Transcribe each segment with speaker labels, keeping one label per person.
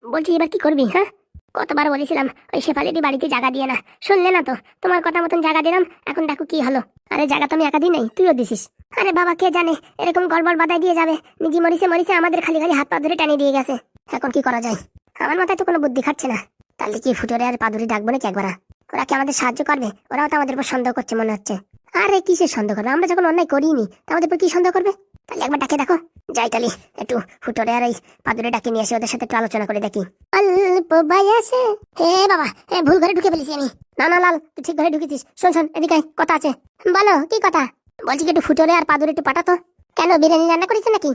Speaker 1: বলছি এবার কি করবি? হ্যাঁ, কতবার বলেছিলাম ওই শেফালিদি বাড়িতে জায়গা দিয়ে না, শুনলে না তো। তোমার কথা মতন জায়গা দিলাম, এখন দেখো কি হলো। আরে জায়গা তো আমি একা দিই নাই, তুইও দিছিস। আরে বাবা, কে জানে এরকম গড়বড় বাধায় দিয়ে যাবে। নিজে মরিছে মরিছে, আমাদের খালি খালি হাত পা ধরে টানিয়ে দিয়ে গেছে। এখন কি করা যায়? আমার মাথায় তো কোনো বুদ্ধি খাচ্ছে না। তাহলে কি ফুটোরে আর পাদুরি ডাকবো নাকি একবার? ওরা কি আমাদের সাহায্য করবে? ওরাও তো আমাদের উপর সন্দেহ করছে মনে হচ্ছে। আরে কিসের সন্দেহ করবে? আমরা যখন অন্যায় করিনি, তা আমাদের উপর কি সন্দেহ করবে? তাহলে একবার ডাকে দেখো। যাই তালি, একটু ফুটোরে আর এই পাদুরে ডাকে নিয়ে এসে ওদের সাথে একটু আলোচনা করে দেখি। অল্প বয়সে হে বাবা, ভুল ঘরে ঢুকে ফেলেছি আমি। না না লাল, তুই ঠিক ঘরে ঢুকেছিস। শোন শোন, এদিকে আয়, কথা আছে। বলো, কি কথা? বলছি কি একটু ফুটোরে আর পাদুরে একটু পাঠাতো। কেন, বিরিয়ানি রান্না করেছে নাকি?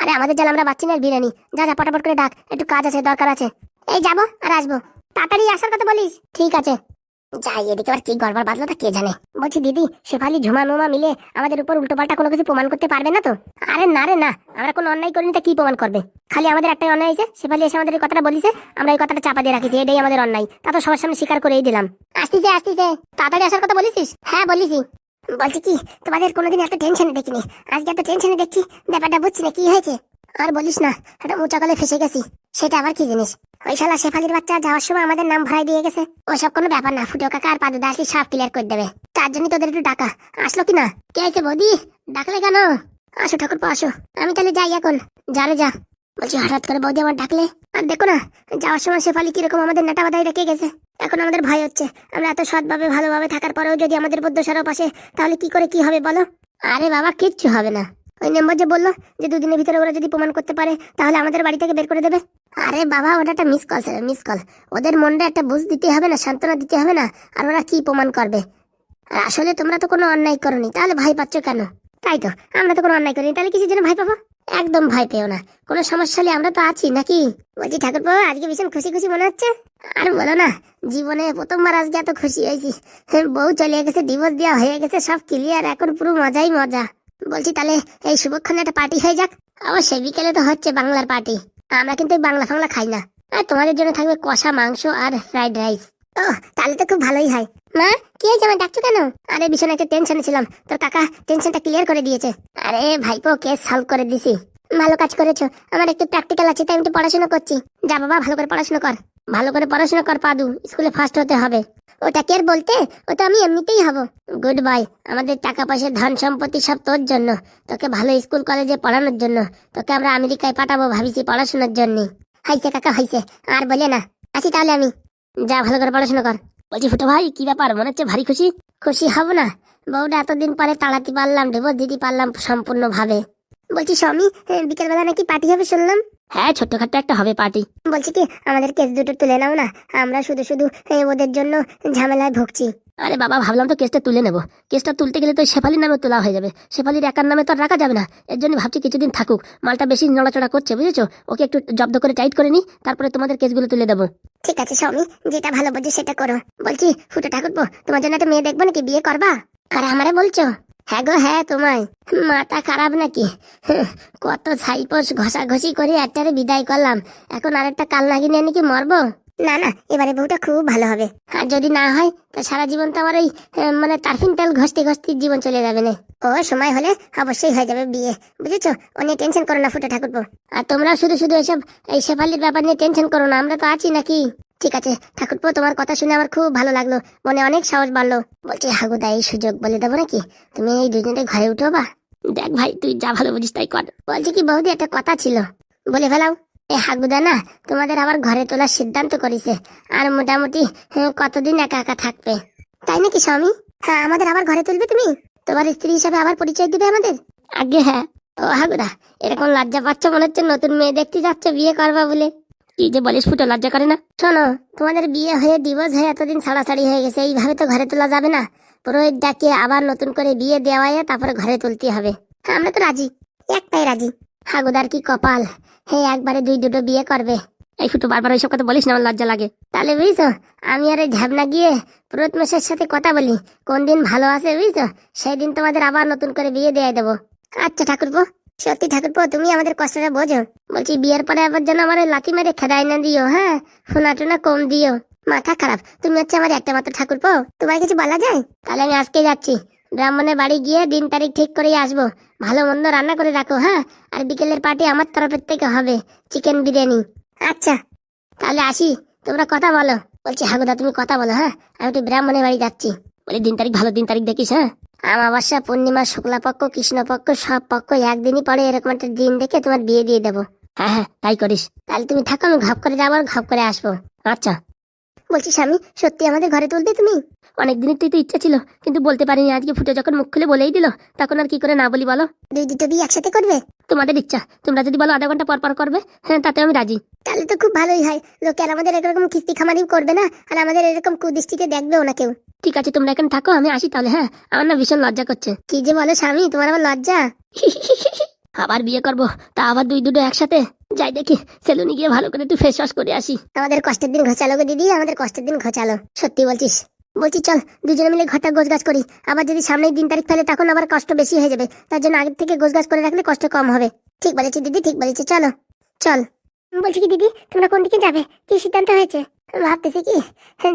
Speaker 1: আরে আমাদের জাল আমরা বাচ্চি না বিরিয়ানি। যা যা, পটাপট করে ডাক, একটু কাজ আছে, দরকার আছে। এই যাবো আর আসবো, তাড়াতাড়ি আসার কথা বলিস। ঠিক আছে। যাই, এদিকে আবার কি গড়বড় বাঁধলো তা কে জানে। বলছি দিদি, শেফালি ঝুমা মুমা মিলে আমাদের উপর উল্টোপাল্টা কোনো কিছু প্রমাণ করতে পারবে না তো? আরে না রে না, আমরা কোনো অন্যায় করিনি, তা কি প্রমাণ করবে? খালি আমাদের একটাই অন্যায় হয়েছে, শেফালি এসে আমাদের এই কথাটা বলিছে, আমরা এই কথাটা চাপা দিয়ে রাখিছি, এটাই আমাদের অন্যায়। তা তো সবার সামনে স্বীকার করেই দিলাম। আসতিছে আসতিছে, তাড়াতাড়ি আসার কথা বলিস? হ্যাঁ বলিছি। বলছি কি, তোমাদের কোনোদিন এত টেনশনে দেখিনি, আজকে এত টেনশনে দেখছি। ব্যাপারটা বুঝছি না কি হয়েছে। আর বলিস না, একটা উঁচা কলে ফেসে গেছি। সেটা আবার কি জিনিস? ওই শালা শেফালির বাচ্চা যাওয়ার সময় আমাদের নাম ভরাই দিয়ে গেছে। ওসব কোনো ব্যাপার না, ফুটো কাকা আর পাদু দাসি সব ক্লিয়ার করে দেবে। তার জন্য তোদের একটু ডাকা। আসলো কি না? কে আছে বৌদি, ডাকলে কেন? আসো ঠাকুরপো আসো, আমি তাহলে যাই এখন। যা রে যা। বলছি হঠাৎ করে বৌদি আমার ডাকলে। আর দেখো না, যাওয়ার সময় শেফালি কিরকম আমাদের নাটা বাদাই রেখে গেছে। এখন আমাদের ভয় হচ্ছে, আমরা এত সৎভাবে ভালোভাবে থাকার পরেও যদি আমাদের উপর দোষারোপ আসে, তাহলে কি করে কি হবে বলো? আরে বাবা, কিচ্ছু হবে না। ওই মেম্বার যে বললো যে দুদিনের ভিতরে ওরা যদি প্রমাণ করতে পারে, তাহলে আমাদের বাড়ি থেকে বের করে দেবে। আরে বাবা, ওটা একটা miss call, sir miss call. ওদের মনটা একটা বুঝ দিতে হবে না, সান্ত্বনা দিতে হবে না? আর ওরা কি প্রমাণ করবে? আর আসলে তোমরা তো কোনো অন্যায় করনি, তাহলে ভয় পাচ্ছ কেন? তাই তো, আমরা তো কোনো অন্যায় করিনি, তাহলে কিসের জন্য ভয় পাবো? একদম ভয় পেও না, কোনো সমস্যা হলে আমরা তো আছি নাকি? বলছি ঠাকুরপো, আজকে ভীষণ খুশি খুশি মনে হচ্ছে। আর বলো না, জীবনে প্রথমবার আজকে এত খুশি হয়েছি। বউ চলে গেছে, ডিভোর্স দেওয়া হয়ে গেছে, সব ক্লিয়ার, এখন পুরো মজাই মজা। বলছি তাহলে এই শুভক্ষণে একটা পার্টি হয়ে যাক। অবশ্যই, বিকেলে তো হচ্ছে বাংলার পার্টি। আমরা কিন্তু বাংলা ফাংলা খাই না। আর তোমাদের জন্য থাকবে কষা মাংস আর ফ্রাইড রাইস। ও, তাহলে তো খুব ভালোই হয়। মা, কি হয়েছে, আমার ডাকছো কেন? আরে ভীষণ একটা টেনশনে ছিলাম, তোর কাকা টেনশনটা ক্লিয়ার করে দিয়েছে। আরে ভাইপো, কেস সলভ করে দিছি। ভালো কাজ করেছো। আমার একটু প্র্যাকটিক্যাল আছে, তাই আমি একটু পড়াশোনা করছি। যা বাবা, ভালো করে পড়াশোনা কর। ভালো করে পড়াশোনা কর পাদু, স্কুলে ফার্স্ট হতে হবে। ওটা কে বলতে, ওটা আমি এমনিতেই হব। Good bye. আমাদের টাকা পয়সা ধন সম্পত্তি সব তোর জন্য, তোকে ভালো স্কুল কলেজে পড়ানোর জন্য। তোকে আমরা আমেরিকায় পাঠাবো ভাবিছি পড়াশোনার জন্য। হাইছে কাকা হাইছে, আর বলে না। আছি তাহলে আমি। যা, ভালো করে পড়াশোনা কর। বলছি ফুটো ভাই, কি ব্যাপার, মনে হচ্ছে ভারী খুশি? খুশি হব না? বউটা এতদিন পরে তাড়াতে পারলাম, ডিভোর্স দিতে পারলাম সম্পূর্ণ ভাবে। বলছি স্বামী, বিকেল বেলা নাকি পার্টি হবে শুনলাম। হ্যাঁ, ছোট্টখাট্ট একটা হবে পার্টি। বলছি কি, আমাদের কেস দুটো তুলে নাও না, আমরা শুধু শুধু ওদের জন্য ঝামেলায় ভুগছি। আরে বাবা, ভাবলাম তো কেসটা তুলে নেবো। কেসটা তুলতে গেলে তো শেফালির নামে তোলা হয়ে যাবে, শেফালির একার নামে তো আর রাখা যাবে না। এর জন্য ভাবছি কিছুদিন থাকুক, মালটা বেশি নড়াচড়া করছে বুঝেছো, ওকে একটু জব্দ করে টাইট করে নি, তারপরে তোমাদের কেসগুলো তুলে দেবো। ঠিক আছে স্বামী, যেটা ভালো বুঝছো সেটা করো। বলছি ফুটো ঠাকুরপো, তোমার জন্য একটা মেয়ে দেখবো নাকি, বিয়ে করবা? আর আমারে বলছো? হ্যাঁ গো হ্যাঁ, তোমায়। মাথা খারাপ নাকি? কত ছাইপোষ ঘষাঘষি করে একটারে বিদায় করলাম, এখন আরেকটা কাল লাগিয়ে নাকি মরবো? না না, এবারে বউটা খুব ভালো হবে। আর যদি না হয়, তো সারা জীবন তো আমার ওই মানে টারফিন তেল ঘষতে ঘষতে জীবন চলে যাবে না। ও সময় হলে অবশ্যই হয়ে যাবে বিয়ে, বুঝেছো? ও নিয়ে টেনশন করো না ফুটো ঠাকুরপো। আর তোমরা শুধু শুধু এসব এই শেফালির ব্যাপার নিয়ে টেনশন করো না, আমরা তো আছি নাকি? ঠিক আছে ঠাকুরপো, তোমার কথা শুনে আমার খুব ভালো লাগলো, মনে অনেক সাহস বাড়লো। বলছি হাগুদা, এই সুযোগ বলে দেবো নাকি, তুমি এই দুজনে ঘরে উঠো বা? দেখ ভাই, তুই যা ভালো বুঝিস তাই কর। বলছি কি বৌদি, একটা কথা ছিল, বলে ফেলাও। এই হাগুদা না তোমাদের আবার ঘরে তোলার সিদ্ধান্ত করেছে, আর মোটামুটি কতদিন একা একা থাকবে। তাই নাকি স্বামী? হ্যাঁ, আমাদের আবার ঘরে তুলবে তুমি, তোমার স্ত্রী হিসাবে আবার পরিচয় দিবে আমাদের? আগে হ্যাঁ। ও হাগুদা, এরকম লজ্জা পাচ্ছ মনে হচ্ছে নতুন মেয়ে দেখতে যাচ্ছ বিয়ে করবা বলে। কি যে বলিস ফুটো, লজ্জা করে না? শোনো, তোমাদের বিয়ে হয়ে ডিভোর্স হয়ে এতদিন ছাড়াছাড়ি হয়ে গেছে, এইভাবে তো ঘরে তোলা যাবে না। পুরোহিত ডাকিয়ে আবার নতুন করে বিয়ে দেওয়ায় তারপরে ঘরে তুলতে হবে। হ্যাঁ, আমরা তো রাজি, একটাই রাজি। হাগুদার কি কপাল, হে একবারে দুই দুটো বিয়ে করবে। এই ফুটো, বারবার ওইসব কথা বলিস না, আমার লজ্জা লাগে। তাহলে বুঝছো, আমি আর এই ঝাবনা গিয়ে পুরোহিত মশাইয়ের সাথে কথা বলি, কোন দিন ভালো আছে বুঝছো, সেই দিন তোমাদের আবার নতুন করে বিয়ে দিয়ে দেবো। আচ্ছা ঠাকুরপো, সত্যি ঠাকুরপো, তুমি আমাদের কষ্টটা বোঝো। বলছি বিয়ের পরে আবার যেন আমার লাথি মেরে খেদাই না দিও, হ্যাঁ, ফোনা টোনা কম দিও। মাথা খারাপ, তুমি হচ্ছে আমার একটা মাত্র ঠাকুরপো, তোমার কিছু বলা যায়? তাহলে আমি আজকে যাচ্ছি, ব্রাহ্মণের বাড়ি গিয়ে দিন তারিখ ঠিক করেই আসবো। ভালো মন্দ রান্না করে রাখো, হ্যাঁ, আর বিকেলের পার্টি আমার তরফের থেকে হবে চিকেন বিরিয়ানি। আচ্ছা। তাহলে আসি, তোমরা কথা বলো। বলছি হাগুদা তুমি কথা বলো, হ্যাঁ আমি একটু ব্রাহ্মণের বাড়ি যাচ্ছি। বলি দিন তারিখ ভালো দিন তারিখ দেখিস, হ্যাঁ অমাবস্যা পূর্ণিমা শুক্লাপক্ষ কৃষ্ণপক্ষ সব পক্ষ একদিনই পরে এরকম একটা দিন দেখে তোমার বিয়ে দিয়ে দেবো। হ্যাঁ হ্যাঁ তাই করিস। তাহলে তুমি থাকো, আমি ঘপ করে যাবো আর ঘপ করে আসবো। আচ্ছা। বলছি স্বামী, সত্যি আমাদের ঘরে তুলবে তুমি? অনেকদিনই তুই তো ইচ্ছা ছিল, কিন্তু বলতে পারিনি। আজকে ফুটে যখন মুখ খুলে বলেই দিল, তখন আর কি করে না বলি বলো। দুটো বিয়ে একসাথে করবে? তোমাদের ইচ্ছা, তোমরা যদি বলো আধা ঘন্টা পর পর করবে, হ্যাঁ তাতে আমি রাজি। তাহলে তো খুব ভালোই হয়, লোকে আর আমাদের এরকম কিস্তি খামারি করবে না, আর আমাদের এরকম কুদৃষ্টিতে দেখবেও না কেউ। ঠিক আছে তোমরা এখন থাকো, আমি আসি তাহলে। হ্যাঁ আমার না ভীষণ লজ্জা করছে। কি যে বলো স্বামী, তোমার আবার লজ্জা? আবার বিয়ে করবো, তা আবার দুটো একসাথে? যাই দেখি সেলুনে গিয়ে ভালো করে একটু ফেস ওয়াশ করে আসি। আমাদের কষ্টের দিন ঘোচালো গো দিদি, আমাদের কষ্টের দিন ঘোচালো। সত্যি বলছিস? বলছি চল দুজনে মিলে ঘরটা গোছগাছ করি, আবার যদি সামনের দিন তারিখ ফেলে তখন আবার কষ্ট বেশি হয়ে যাবে, তার জন্য আগের থেকে গোছগাছ করে রাখলে কষ্ট কম হবে। ঠিক বলেছি দিদি, ঠিক বলেছি, চলো চল। বলছি কি দিদি, তোমরা কোন দিকে যাবে, কি সিদ্ধান্ত হয়েছে? ভাবতেছি কি,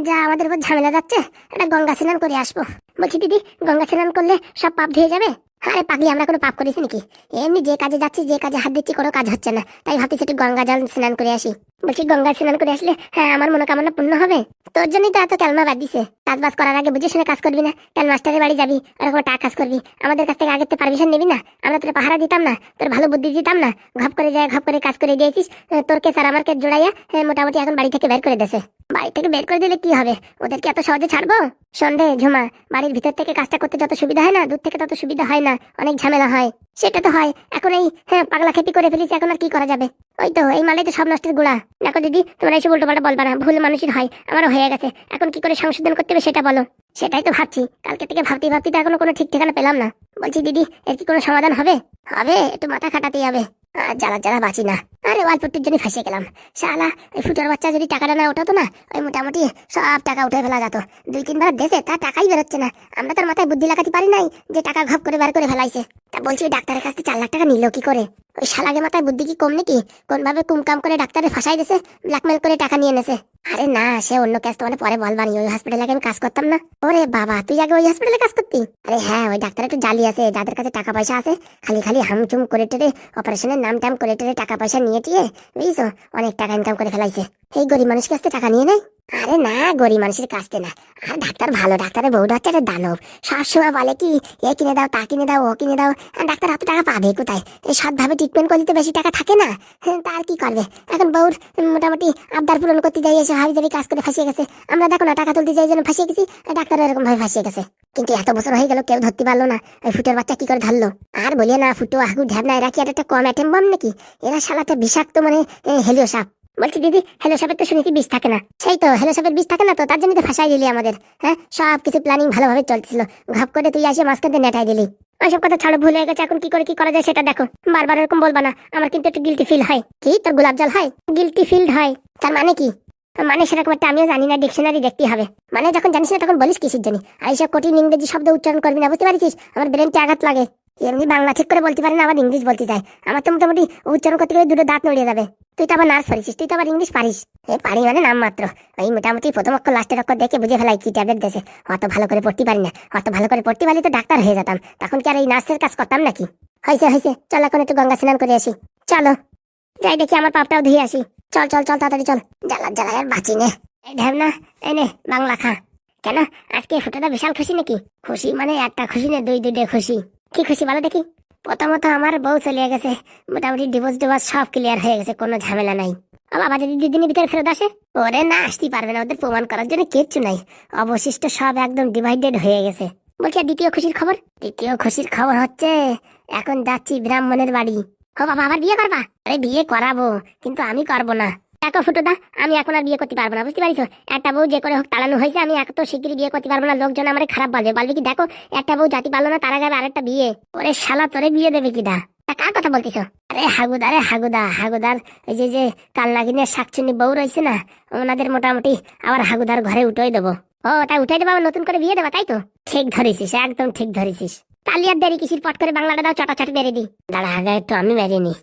Speaker 1: যা আমাদের উপর ঝামেলা যাচ্ছে, একটা গঙ্গা স্নান করে আসবো। বলছি দিদি, গঙ্গা স্নান করলে সব পাপ ধুয়ে যাবে? আরে পাগলি, আমরা কোনো পাপ করেছি নাকি? এমনি যে কাজে যাচ্ছি, যে কাজে হাত দিচ্ছি, কোনো কাজ হচ্ছে না, তাই ভাবতেছি একটু গঙ্গা জল স্নান করে আসি। বলছি গঙ্গা স্নান করে আসলে হ্যাঁ আমার মনোকামনা পূর্ণ হবে। তোর জন্যই তো এত ক্যালমা বাদ দিছে। কাজ বাজ করার আগে বুঝে শুনে কাজ করবি না, কাল মাস্টারের বাড়ি যাবি, ওরকম টাকা কাজ করবি, আমাদের কাছ থেকে আগে তো পারমিশন নিবি না? আমরা তোর পাহারা দিতাম না, তোর ভালো বুদ্ধি দিতাম না? ঘপ করে যায়, ঘপ করে কাজ করে দিয়েছিস। তোর কেস আর আমার কেস জোড়াইয়া মোটামুটি এখন বাড়ি থেকে বের করে দেছে। বাড়ি থেকে বের করে দিলে কি হবে, ওদেরকে এত সহজে ছাড়বো? সন্দেহ ঝুমা, বাড়ির ভিতর থেকে কাজটা করতে যত সুবিধা হয় না, দূর থেকে তত সুবিধা হয় না, অনেক ঝামেলা হয়। সেটা তো হয়, এখন এই পাগলা খেপি করে ফেলিস, এখন আর কি করা যাবে? ওই তো এই মালাই তো সব নষ্টের গুড়া। দেখো দিদি, তোমরা এসব উল্টো পাল্টা বলবা না, ভুল মানুষের হয়, আমারও হয়ে গেছে, এখন কি করে সংশোধন করতে হবে সেটা বলো। সেটাই তো ভাবছি, কালকে থেকে ভাবতে ভাবতে তো এখনো কোনো ঠিক ঠিকানা পেলাম না। বলছি দিদি, এর কি কোনো সমাধান হবে? হবে, একটু মাথা খাটাতেই হবে। আর জ্বালা জ্বালা বাঁচি না। আরে অল্পটির জন্য ফেসে গেলাম। শালা ওই ফুটোর বাচ্চা যদি টাকাটা না ওঠাতো না, ওই মোটামুটি সব টাকা উঠে ফেলা যেত। 2-3 বার দেশে তার টাকাই বেরোচ্ছে না, আমরা তার মাথায় বুদ্ধি লাগাতে পারি নাই যে টাকা ঘপ করে বের করে ফেলাইছে। তা বলছি ওই ডাক্তারের কাছ থেকে 4 লাখ টাকা নিল কি করে? ওই শালাগে মাথায় বুদ্ধি কি কম নাকি? কোনভাবে কুমকাম করে ডাক্তারে ফাঁসাই দিয়েছে, ব্ল্যাকমেল করে টাকা নিয়ে নেছে। আরে না, সে অন্য কেস, তোমার পরে বলবানি। ওই হসপিটালে আমি কাজ করতাম না? ওরে বাবা, তুই আগে ওই হসপিটালে কাজ করতি? আরে হ্যাঁ, ওই ডাক্তার একটু জালি আছে, যাদের কাছে টাকা পয়সা আছে খালি খালি হামচুম করে টেরে অপারেশনের নাম টাম করে টেরে টাকা পয়সা নিয়ে টিয়ে বুঝছো অনেক টাকা ইনকাম করে ফেলাইছে। এই গরিব মানুষের কাছ থেকে টাকা নিয়ে নেয়? আরে না, গরিব মানুষের কাছ থেকে না। আর ডাক্তার ভালো, ডাক্তারের বউটা হচ্ছে একটা দানব। সবসময় বলে কি এ কিনে দাও, তা কিনে দাও, ও কিনে দাও। ডাক্তার অত টাকা পাবে কোথায়? এই সৎভাবে ট্রিটমেন্ট করলে তো বেশি টাকা থাকে না। তার কি করবে? এখন বউর মোটামুটি আবদার পূরণ করতে যাই, এসে হাবি জাবি কাজ করে ফাঁসিয়ে গেছে। আমরা দেখো না, টাকা তুলতে যাই জন্য ফাঁসিয়ে গেছি, ডাক্তার এরকম ভাবে ফাঁসিয়ে গেছে। কিন্তু এত বছর হয়ে গেল কেউ ধরতে পারলো না, ওই ফুটোর বাচ্চা কি করে ধরলো? আর বলিয়ে না, ফুটো আহু ঢ্যাবনা, এরা কি একটা কম অ্যাটেম বম নাকি? এরা শালাটা বিষাক্ত, মানে হেলিও সাপ। বলছি দিদি, হেলো সাপের তো শুনেছি বিষ থাকে না। সেই তো, হেলো সাপের বিষ থাকে না তো, তার জন্য তো ফাঁসাই দিলি আমাদের। হ্যাঁ, সব কিছু প্ল্যানিং ভালোভাবে চলছিল, ঘপ করে তুই আসে মাঝখানে নেটাই দিলি। ওইসব কথা ছাড়ো, ভুলে গেছে, এখন কি করে কি করা যায় সেটা দেখো। বারবার এরকম বলবা না, আমার কিন্তু একটু গিলটি ফিল হয়। কি তোর গোলাপ জল হয়? গিলটি ফিল হয় তার মানে কি? মানে সেরকম একটা আমিও জানি না, ডিকশনারি দেখতে হবে। মানে যখন জানিস না তখন বলিস কিসের জন্য? আর এইসব কঠিন ইংরেজি শব্দ উচ্চারণ করবি না, বুঝতে পারছিস? আমার ব্রেনকে আঘাত লাগে। এমনি বাংলা ঠিক করে বলতে পারি না, আবার ইংলিশ বলতে যায়। আমার তো মোটামুটি উচ্চারণ করতে গেলে দুটো দাঁত নড়িয়ে যাবে। তুই তো আবার নার্স পারিস, তুই তো আবার ইংলিশ পারিস। পারি মানে নাম মাত্র। ওই মোটামুটি প্রথম অক্ষর লাস্টের অক্ষর দেখে বুঝে ফেলাই কি ট্যাবলেট দেশে। অত ভালো করে পড়তে পারি না, অত ভালো করে পড়তে পারলে তো ডাক্তার হয়ে যেতাম, তখন কি আর এই নার্সের কাজ করতাম নাকি? হয়েছে হয়েছে, চল এখন একটু গঙ্গা স্নান করে আসি। চলো যাই দেখি আমার পাপটাও ধুয়ে আসি। চল চল চল, তাড়াতাড়ি চল। জ্বালার জ্বালায় আর বাঁচি নে। এই ঢ্যাবনা, এই নে বাংলা খা। কেন আজকে ফুটোটা বিশাল খুশি নাকি? খুশি মানে একটা খুশি না, দুইটা খুশি। কি খুশি বলো দেখি? প্রথমত আমার বউ চলে গেছে, মোটামুটি ডিভোর্স সব ক্লিয়ার হয়ে গেছে, কোনো ঝামেলা নাই। বাবা যদি 2 দিনের ভিতরে ফেরত আসে? ওরে না, আসতেই পারবে না, ওদের প্রমাণ করার জন্য কিচ্ছু নাই, অবশিষ্ট সব একদম ডিভাইডেড হয়ে গেছে। বলছি আর দ্বিতীয় খুশির খবর? দ্বিতীয় খুশির খবর হচ্ছে এখন যাচ্ছি ব্রাহ্মণের বাড়ি। ও বাবা, আবার বিয়ে করবা? আরে বিয়ে করাবো, কিন্তু আমি করবো না। দেখো ফুটোদা, আমি এখন আর বিয়ে করতে পারবো না, বুঝতে পারিস? একটা বউ যে করে হোক তাড়ানো হয়েছে, আমি এত শিগগিরই বিয়ে করতে পারবো না। লোকজন আমার খারাপ বলবে কি দেখো একটা বউ জাতি পারলো না, তার আগে আরেকটা বিয়ে। ওরে শালা, তোরে বিয়ে দেবে কিডা? তা কার কথা বলতিস? আরে হাগুদা, রে হাগুদার এই যে কালনাগিনের শাকচুনি বউ রয়েছে না, ওনাদের মোটামুটি আবার হাগুদার ঘরে উঠেই দেবো। ও তাই উঠে দেবো, আবার নতুন করে বিয়ে দেবা, তাই তো? ঠিক ধরেছিস, একদম ঠিক ধরেছিস। তাহলে আর দেরি কিসির, পট করে বাংলাটা দাও, চটাচট মেরে দি। দাঁড়া আগে একটু আমি মেরে নি।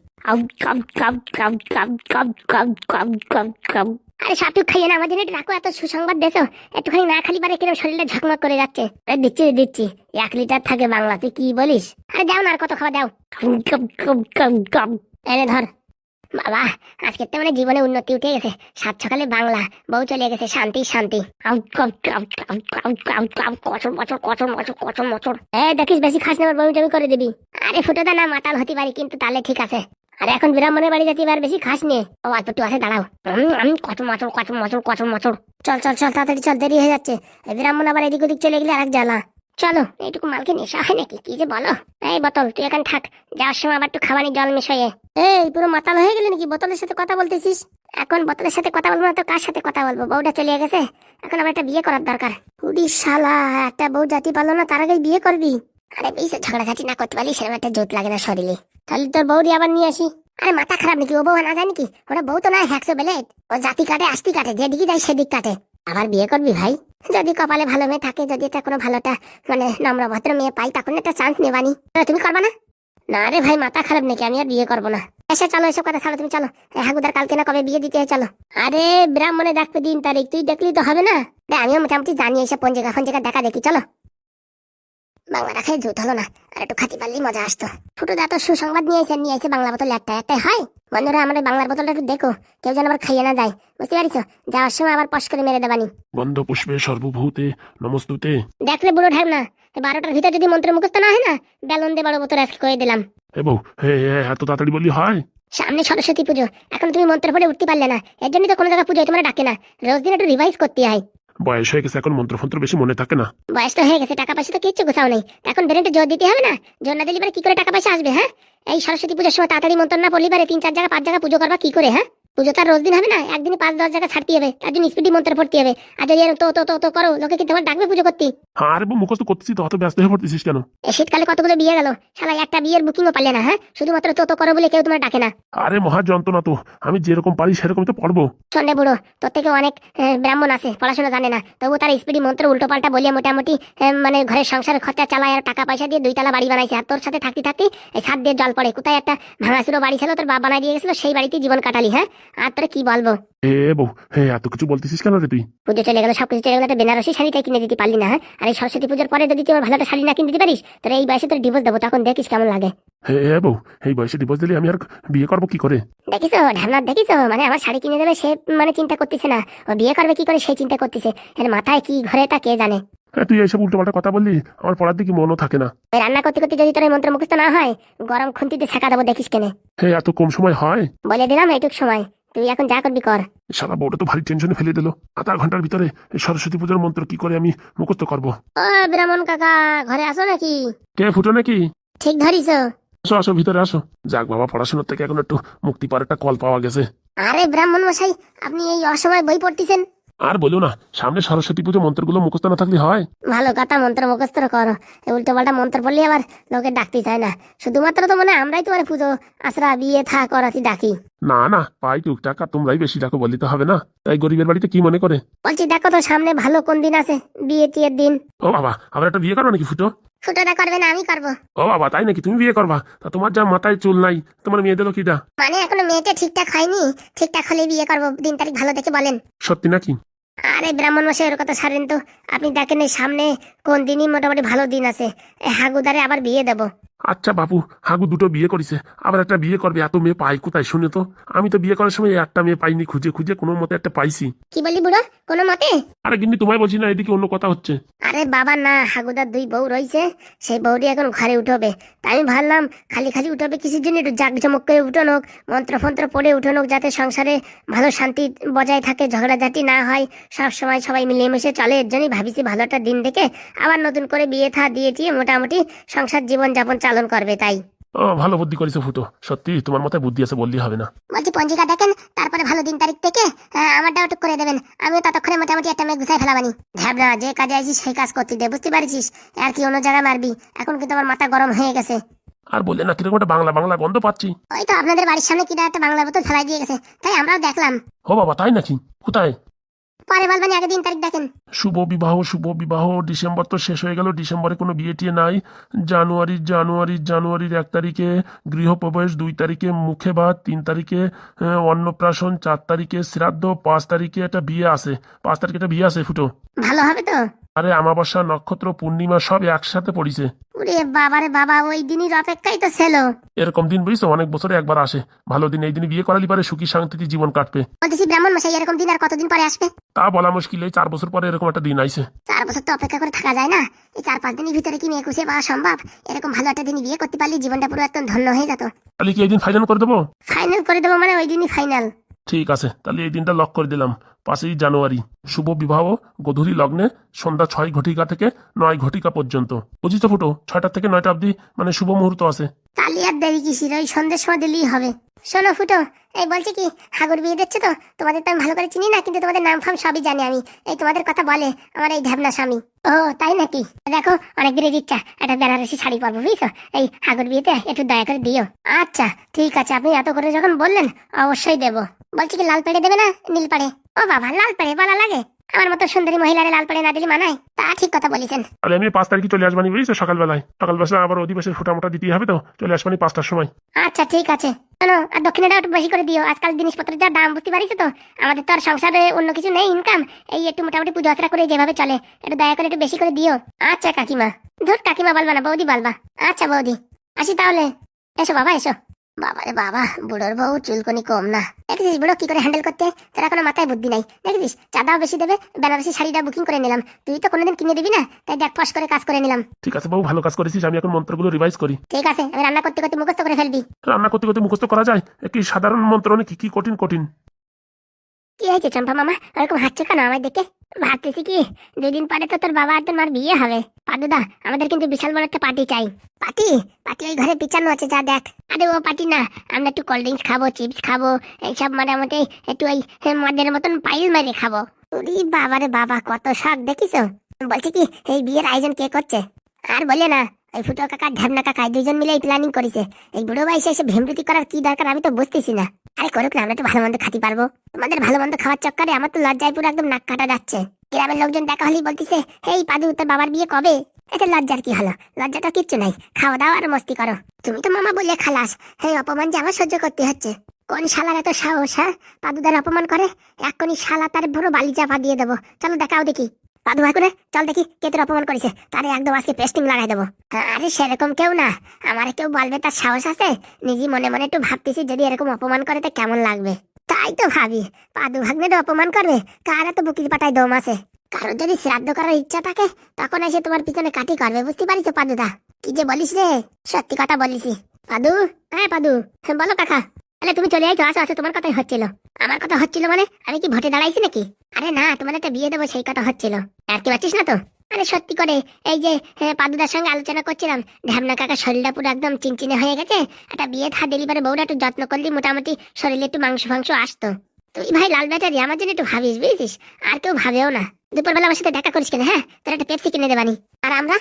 Speaker 1: আরে সাপটুক খাইয়ে না, আমাদের একটু রাখো, এত সুসংবাদ দেছো, একটুখানি না খালি পারে কিরম শরীরটা ঝকমক করে যাচ্ছে। দিচ্ছি 1 লিটার থাকে বাংলা, তুই কি বলিস? আরে দাও না, আর কত খাওয়া দাও। এনে ধর, বাবা, আজকে তো মানে জীবনে উন্নতি উঠে গেছে। সাত সকালে বাংলা, বউ চলে গেছে, শান্তি শান্তি। কচর মচর কচর মচর কচর মচর। দেখিস বেশি খাস না, আবার বমি টমি করে দিবি। আরে ফুটোদা না, মাতাল হতে পারি কিন্তু তাহলে ঠিক আছে। আরে এখন ব্রাহ্মণের বাড়ি যেতে এবার বেশি খাস নে। ও অল্প একটু আছে, দাঁড়াও। আমি কচর মচর কচর মচর কচর মচর। চল চল চল, তাড়াতাড়ি চল, দেরি হয়ে যাচ্ছে। এই ব্রাহ্মণ আবার এদিক ওদিক চলে গেলে আরেক জ্বালা। চলো, এইটুকু মালকে নেশা হয় নাকি, কি যে বলো। এই বোতল, তুই এখানে থাক, যাওয়ার সময় আবার একটু খাবানি জল মিশিয়ে। এই পুরো মাতাল হয়ে গেলি নাকি, বোতলের সাথে কথা বলতেছিস? এখন বোতলের সাথে কথা বলবো না তো কার সাথে কথা বলবো? বউটা চলে গেছে, এখন আবার একটা বিয়ে করার দরকার। উড়ি শালা, একটা বউ জাতি পারলো না, তার আগেই বিয়ে করবি? আরে বেশি ঝগড়াঝাটি না করতে পারলি সেরকম একটা জোত লাগে না শরীরে। তাহলে তোর বউরি আবার নিয়ে আসি। আরে মাথা খারাপ নাকি, ও বউ না যায় নাকি? ওরা বউ তো নয়, হ্যাকসো বেলেট। ও জাতি কাটে, আস্তি কাটে, যেদিকে যায় সেদিক কাটে। আবার বিয়ে করবি ভাই? যদি কপালে ভালো মেয়ে থাকে, যদি এটা কোনো ভালোটা মানে নম্র ভদ্র মেয়ে পাই, তখন একটা চান্স নেবানি। তুমি করবা না? না রে ভাই, মাথা খারাপ নাকি, আমি আর বিয়ে করবো না। এসে চলো, এসব কথা ছাড়ো, তুমি চলো। হাগুদার কালকে না কবে বিয়ে দিতে হয়, চলো। আরে ব্রাহ্মণে ডাকবে দিন তারিখ, তুই দেখলি তো হবে না? আমিও মোটামুটি জানি এসব পঞ্জিকা ফঞ্জিকা দেখা দেখি, চলো। বাংলাটা খেয়ে জুত হলো না, আর একটু খাতি পারলেই মজা আসতো। ফুটুদা তো সুসংবাদ নিয়ে এসে বাংলা বোতল একটাই হয়। বন্ধুরা, আমাদের বাংলার বোতলটা একটু দেখো, কেউ যেন আবার খাইয়ে না যায়, বুঝতে পারিছো? যাওয়ার সময় আবার পশ করে মেরে দেবানি।
Speaker 2: গন্ধ পুষ্পে সর্বভূতে নমস্তুতে।
Speaker 1: দেখলে বুড়ো ঢাক না, 12টার ভিতরে যদি মন্ত্র মুখস্থ না হয় না, বেলুন দিয়ে বড় বোতল আজকে করে দিলাম।
Speaker 2: হে বউ, হে এত তাড়াতাড়ি বললি হয়?
Speaker 1: সামনে সরস্বতী পুজো, এখন তুমি মন্ত্র পড়ে উঠতে পারলে না, এর জন্য তো কোনো জায়গায় পুজোয় তোমরা ডাকে না। রোজ দিন একটু রিভাইজ করতে হয়।
Speaker 2: বয়স হয়ে গেছে, এখন মন্ত্রফন্ত্র বেশি মনে থাকে না।
Speaker 1: বয়স তো হয়ে গেছে, টাকা পয়সা তো কিচ্ছু গোছাও নেই, এখন ব্রেনটা জোর দিতে হবে না। জোর না দিলে কি করে টাকা পয়সা আসবে? হ্যাঁ, এই সরস্বতী পুজোর সময় তাড়াতাড়ি মন্ত্র না পড়লি পারে 3-4 জায়গা 5 জায়গা পুজো করবা কি করে? হ্যাঁ, পুজো তার রোজ দিন হবে না, একদিন 5-10 জায়গা ছাড়তে হবে, তার জন্য স্পিডি মন্ত্র পড়তে হবে। আর যদি তো তো তো তো করো, লোকে কি তোমার ডাকবে পুজো করতে?
Speaker 2: হ্যাঁ আরে বউ, মুখস্থ করতেছি তো, অত ব্যস্ত হয়ে পড়তেছিস কেন?
Speaker 1: এই শীতকালে কতগুলো বিয়ে গেল, শালা একটা বিয়ের বুকিংও পারলে না। হ্যাঁ, শুধুমাত্র তো করো বলে কেউ তোমার ডাকে না।
Speaker 2: আরে মহা যন্ত্রণা তো, আমি যেরকম পারি সেরকম তো পড়বো।
Speaker 1: সন্ধ্যে বুড়ো, তোর থেকে অনেক ব্রাহ্মণ আছে, পড়াশোনা জানে না, তবু তার স্পিডি মন্ত্র উল্টো পাল্টা বলিয়ে মোটামুটি মানে ঘরের সংসারের খরচা চালায়, আর টাকা পয়সা দিয়ে 2 তলা বাড়ি বানাইছে। আর তোর সাথে থাকতে থাকতে এই ছাদ দিয়ে জল পড়ে। কোথায় একটা ভাঙাচুরো বাড়ি ছিল, তোর বাপ বানাই দিয়ে গেছিল, সেই বাড়িতে জীবন কাটালি। হ্যাঁ, আর তোরে কি বলবো?
Speaker 2: হে বউ, হে এত কিছু বলতেছিস কেন রে তুই?
Speaker 1: পুজো চলে গেল, সবকিছু চলে গেল, একটা বেনারসি শাড়িটাই কিনে দিতে পারলি না। হ্যাঁ, আর এই সরস্বতী পুজোর পরে যদি তুই আমার ভালো একটা শাড়ি না কিনে দিতে পারিস, তোর এই বয়সে তোর ডিভোর্স দেবো, তখন দেখিস কেমন লাগে।
Speaker 2: হে বউ, এই বয়সে ডিভোর্স দিলে আমি আর বিয়ে করবো কি করে?
Speaker 1: দেখিস ঢামনাথ, দেখিস মানে আমার শাড়ি কিনে দেবে সে মানে চিন্তা করতেছে না, ও বিয়ে করবে কি করে সেই চিন্তা করতেছে। এর মাথায় কি ঘরে তা কে জানে।
Speaker 2: তুই এইসব উল্টো পাল্টা কথা বললি, আমার পড়ার দিকে মনও থাকে না।
Speaker 1: ওই রান্না করতে করতে যদি তোর এই মন্ত্র মুখস্থ না হয়, গরম খুন্তিতে ছেঁকা দেবো, দেখিস কেনে।
Speaker 2: হে এত কম সময় হয়?
Speaker 1: বলে দিলাম এইটুক সময়, তুই এখন যা করবি কর।
Speaker 2: সারা বউটা তো ভারী টেনশনে ফেলে দিল। আধা ঘন্টার ভিতরে এই সরস্বতী পূজার মন্ত্র কি করে আমি মুখস্থ করবো?
Speaker 1: ও ব্রাহ্মণ কাকা, ঘরে আসো নাকি?
Speaker 2: কে ফুটো নাকি?
Speaker 1: ঠিক ধরিস।
Speaker 2: আসো আসো, ভিতরে আসো। যাক বাবা, পড়াশোনার থেকে এখন একটু মুক্তি পাওয়ার একটা কল পাওয়া গেছে।
Speaker 1: আরে ব্রাহ্মণ মশাই, আপনি এই অসময় বই পড়তেছেন?
Speaker 2: আর বলো না, সামনে সরস্বতী পুজো, মন্ত্রগুলো মুখস্থ না থাকলে হয়?
Speaker 1: ভালো কথা, মন্ত্র মুখস্থ করো। এই উল্টো পাল্টা মন্ত্র পড়লে আবার লোকে ডাকতে চায় না। শুধুমাত্র তো মানে আমরাই তোমার পুজো আশ্রা বিয়ে থা করাতে ডাকি।
Speaker 2: না না, পাই টুকটাক, আর তোমরাই বেশি ডাকো বললে তো হবে না। তাই গরিবের বাড়িতে কি মনে করে?
Speaker 1: বলছি দেখো তো সামনে ভালো কোন দিন আছে, বিয়ে টিয়ের দিন।
Speaker 2: ও বাবা, আবার একটা বিয়ে করো নাকি ফুটো?
Speaker 1: ফুটোটা করবে না, আমি করবো।
Speaker 2: ও বাবা, তাই নাকি? তুমি বিয়ে করবা? তা তোমার যা মাথায় চুল নাই, তোমার মেয়ে দিল কিটা?
Speaker 1: মানে এখনো মেয়েটা ঠিকঠাক হয়নি, ঠিকঠাক হলে বিয়ে করবো, দিন তারিখ ভালো দেখে বলেন।
Speaker 2: সত্যি নাকি?
Speaker 1: আরে ব্রাহ্মণ মশাই, ওর কথা ছাড়েন তো। আপনি দেখেন এই সামনে কোন দিনই মোটামুটি ভালো দিন আছে, হাগুদারে আবার বিয়ে দেবো।
Speaker 2: আচ্ছা বাবু, হাগু দুটো বিয়ে করেছে, আবার একটা বিয়ে করবে, এত মেয়ে পাই কোথায় শুনে তো? আমি তো বিয়ে করার সময় একটা মেয়ে পাইনি, খুঁজে খুঁজে কোনো মতে একটা পাইছি।
Speaker 1: কি বলি বুড়ো, কোনো মতে?
Speaker 2: আরে কিন্তু তোমায় বলছি না, এদিকে অন্য কথা হচ্ছে।
Speaker 1: আরে বাবা না, হাগুদার 2 বউ রয়েছে, সেই বউটি এখন ঘরে উঠবে। তাই আমি ভাবলাম খালি খালি উঠবে কিসের জন্য, একটু জাঁকজমক করে উঠোনোক, মন্ত্র ফন্ত্র পড়ে উঠোনোক, যাতে সংসারে ভালো শান্তি বজায় থাকে, ঝগড়াঝাটি না হয়, সব সময় সবাই মিলেমিশে চলে। এর জন্যই ভাবিছি ভালো একটা দিন দেখে আবার নতুন করে বিয়ে থা দিয়ে টিয়ে মোটামুটি সংসার জীবন যাপন চালন করবে। তাই
Speaker 2: ও ভালো বুদ্ধি করেছো ফুটো, সত্যি তোমার মাথায় বুদ্ধি আছে বললেই হবে না।
Speaker 1: বলছি পঞ্জিকা দেখেন, তারপরে ভালো দিন তারিখ থেকে আমারটাও একটু করে দেবেন, আমিও ততক্ষণে মোটামুটি একটা মেয়ে গুছাই ফেলাবানি। ভাবনা যে কাজে আছিস সেই কাজ করতে দে, বুঝতে পারছিস? আর কি অন্য জায়গায় মারবি? এখন কিন্তু আমার মাথা গরম হয়ে গেছে।
Speaker 2: আর বললে না, কিরকম একটা বাংলা বাংলা গন্ধ পাচ্ছি।
Speaker 1: ওই তো আপনাদের বাড়ির সামনে কিনা একটা বাংলা বোতল ফেলাই দিয়ে গেছে, তাই আমরাও দেখলাম।
Speaker 2: ও বাবা, তাই নাকি? কোথায়?
Speaker 1: পরে বলবেন, আগে দিন তারিখ দেখেন।
Speaker 2: শুভ বিবাহ, শুভ বিবাহ। ডিসেম্বর তো শেষ হয়ে গেল, ডিসেম্বরে কোনো বিয়ে টিয়ে নাই। জানুয়ারির 1 তারিখে গৃহপ্রবেশ, 2 তারিখে মুখে ভাত, 3 তারিখে অন্নপ্রাশন, 4 তারিখে শ্রাদ্ধ, 5 তারিখে একটা বিয়ে আছে। 5 তারিখে একটা বিয়ে আছে ফুটো।
Speaker 1: ভালো হবে তো?
Speaker 2: আরে আমাবস্যা, নক্ষত্র, পূর্ণিমা সব একসাথে পড়িছে।
Speaker 1: ওরে বাবা রে বাবা, ওই দিনের অপেক্ষাই তো ছিল।
Speaker 2: এরকম দিন বুঝছো অনেক বছরে একবার আসে। ভালো দিন, এই দিনে বিয়ে করালি পারে সুখী শান্তিতে জীবন কাটবে।
Speaker 1: বলতেছি ব্রাহ্মণ মশাই, এরকম দিন আর কতদিন পরে আসবে?
Speaker 2: তা বলা মুশকিল, এই 4 বছর পরে এরকম একটা দিন আইছে।
Speaker 1: 4 বছর তো অপেক্ষা করে থাকা যায় না। এই 4-5 দিনের ভিতরে কি মেয়ে খুশি পাওয়া সম্ভব? এরকম ভালো একটা দিন বিয়ে করতে পারলে জীবনটা পুরো একদম ধন্য হয়ে যেত।
Speaker 2: তাহলে কি এই দিন ফাইনাল করে দেবো?
Speaker 1: ফাইনাল করে দেবো মানে ওই দিনই ফাইনাল।
Speaker 2: ঠিক আছে, তাহলে এই দিনটা লক করে দিলাম। 5ই জানুয়ারি শুভ বিবাহ, গোধূলি লগ্নে, সন্ধ্যা 6 ঘটিকা থেকে 9 ঘটিকা পর্যন্ত। বুঝিস তো ফুটো, 6টা থেকে 9টা অবধি মানে শুভ মুহূর্ত আছে।
Speaker 1: তাহলে আর দেরি কিসির, ওই সন্ধ্যের সময় দিলেই হবে। শোনো ফুটো, এই বলছি কি, হাগুর বিয়ে দিচ্ছে তো, তোমাদের তো আমি ভালো করে চিনি না, কিন্তু তোমাদের নাম ফাম সবই জানি আমি। এই তোমাদের কথা বলে আমার এই ঢ্যাবনা স্বামী। ও তাই নাকি? দেখো অনেক দিনের ইচ্ছা একটা বেনারসি শাড়ি পরবো, বুঝছো? এই হাগুর বিয়েতে একটু দয়া করে দিও। আচ্ছা ঠিক আছে, আপনি এত করে যখন বললেন অবশ্যই দেবো। বলছি কি, লাল পেড়ে দেবে না নীল পাড়ে? ও বাবা, লাল পেড়ে বলা লাগে? আমার মতো সুন্দরী মহিলারে লাল পেড়ে না দিলে মানায়? তা ঠিক কথা বলেছেন।
Speaker 2: তাহলে আমি 5 তারিখে চলে আসবানি, বুঝছো? সকালবেলায় আবার অধিবেশন ফুটামোটা দিতে হবে, তো চলে আসবানি 5টার সময়।
Speaker 1: আচ্ছা ঠিক আছে। শোনো, আর দক্ষিণাটা একটু বেশি করে দিও। আজকাল জিনিসপত্রের যা দাম বুঝতে পারিস তো, আমাদের তো আর সংসারে অন্য কিছু নেই ইনকাম, এই একটু মোটামুটি পুজো আচরা করে যেভাবে চলে, একটু দয়া করে একটু বেশি করে দিও। আচ্ছা কাকিমা। ধর কাকিমা বলবা না, বৌদি বলবা। আচ্ছা বৌদি, আসি তাহলে। এসো বাবা এসো। বাবা রে বাবা, বুড়োর বউ চুলকনি কম না। দেখেছিস বুড়ো কি করে হ্যান্ডেল করতে? তোর এখনো মাথায় বুদ্ধি নাই। দেখেছিস, চাঁদাও বেশি দেবে, বেনারসি শাড়িটা বুকিং করে নিলাম। তুই তো কোনোদিন কিনে দিবি না, তাই দেখ ফস করে কাজ করে নিলাম।
Speaker 2: ঠিক আছে বউ, ভালো কাজ করেছিস। আমি এখন মন্ত্রগুলো রিভাইজ করি।
Speaker 1: ঠিক আছে, আমি রান্না করতে করতে মুখস্থ করে ফেলবি।
Speaker 2: রান্না করতে করতে মুখস্থ করা যায়? কি সাধারণ মন্ত্র নাকি কি কঠিন কঠিন?
Speaker 1: কি হয়েছে চম্পা মামা, ওরকম হাঁটছো কেন আমায় দেখে? ভাবতেছি কি, 2 দিন পরে তো তোর বাবা আর তোর মার বিয়ে হবে। পাদুদা, আমাদের কিন্তু বিশাল বড় একটা পার্টি চাই। পার্টি? পার্টি ওই ঘরে পিছানো আছে, যা দেখ। আরে ও পার্টি না, আমরা একটু কোল্ড ড্রিঙ্কস খাবো, চিপস খাবো, এইসব মোটামুটি একটু ওই মদের মতন পাইল মেরে খাবো। ওরে বাবা রে বাবা, কত শখ দেখিছো। বলছি কি, এই বিয়ের আয়োজন কে করছে? আর বলে না, ওই ফুটো কাকা ঢ্যাবনা কাকা 2জন মিলে প্ল্যানিং করেছে। এই বুড়ো বয়সে এসে ভেমরুতি করার কি দরকার আমি তো বুঝতেছি না। আরে করুক না, আমরা তো ভালো মন্দ খাতে পারবো। তোমাদের ভালো মন্দ খাওয়ার চক্করে আমার তো লজ্জায় পুরো একদম নাক কাটা যাচ্ছে। গ্রামের লোকজন দেখা হলেই বলতেছে, হেই পাদু, তোর বাবার বিয়ে কবে? এতে লজ্জার কি হলো? লজ্জাটা কিচ্ছু নাই, খাওয়া দাওয়া আর মস্তি করো। তুমি তো মামা বললে খালাস, এই অপমান যে আমার সহ্য করতে হচ্ছে। কোন শালার এত সাহস, হ্যাঁ, পাদুদার অপমান করে? এক্ষুনি শালা তার পুরো বালি চাপা দিয়ে দেবো। চলো দেখাও দেখি। পাদু ভাই করে চল দেখি কে তোর অপমান করেছে, তারে একদম আজকে পেস্টিং লাগাই দেবো। আরে সেরকম কেউ না, আমারে কেউ বলবে তার সাহস আছে? নিজে মনে মনে একটু ভাবতেছি, যদি এরকম অপমান করে তো কেমন লাগবে। তাই তো ভাবি, পাদু ভাগ্নের অপমান করবে? কার এত বুকির পাটায় দম আছে? কারোর যদি শ্রাদ্ধ করার ইচ্ছা থাকে, তখন এসে তোমার পিছনে কাটি করবে, বুঝতে পারিস পাদুদা? কি যে বলিস রে, সত্যি কথা বলিসি। পাদু, হ্যাঁ পাদু, বলো কাকা। আরে তুমি চলে আইছো, আসো আসো, তোমার কথাই হচ্ছিল। আমার কথা হচ্ছিল মানে? আমি কি ভোটে দাঁড়াইছি নাকি? আরে না, তোমার একটা বিয়ে দেবো সেই কথা হচ্ছিল। আর কি পাচ্ছিস না তো? আরে সত্যি করে, এই যে পাদুদার সঙ্গে আলোচনা করছিলাম, ঢ্যামনা কাকার শরীরটা পুরো একদম চিনচিনে হয়ে গেছে। একটা বিয়ে থা ডেলিভারি বউটা একটু যত্ন করলি মোটামুটি শরীরে একটু মাংস ফাংস আসতো। তুই ভাই লাল ব্যাটারি, আমার জন্য একটু ভাবিস, বুঝছিস? আর কেউ ভাবেও না। দুপুরবেলা আমার সাথে দেখা করিস কেন? হ্যাঁ, তোর একটা পেপসি কিনে দেবানি। আর আমরা,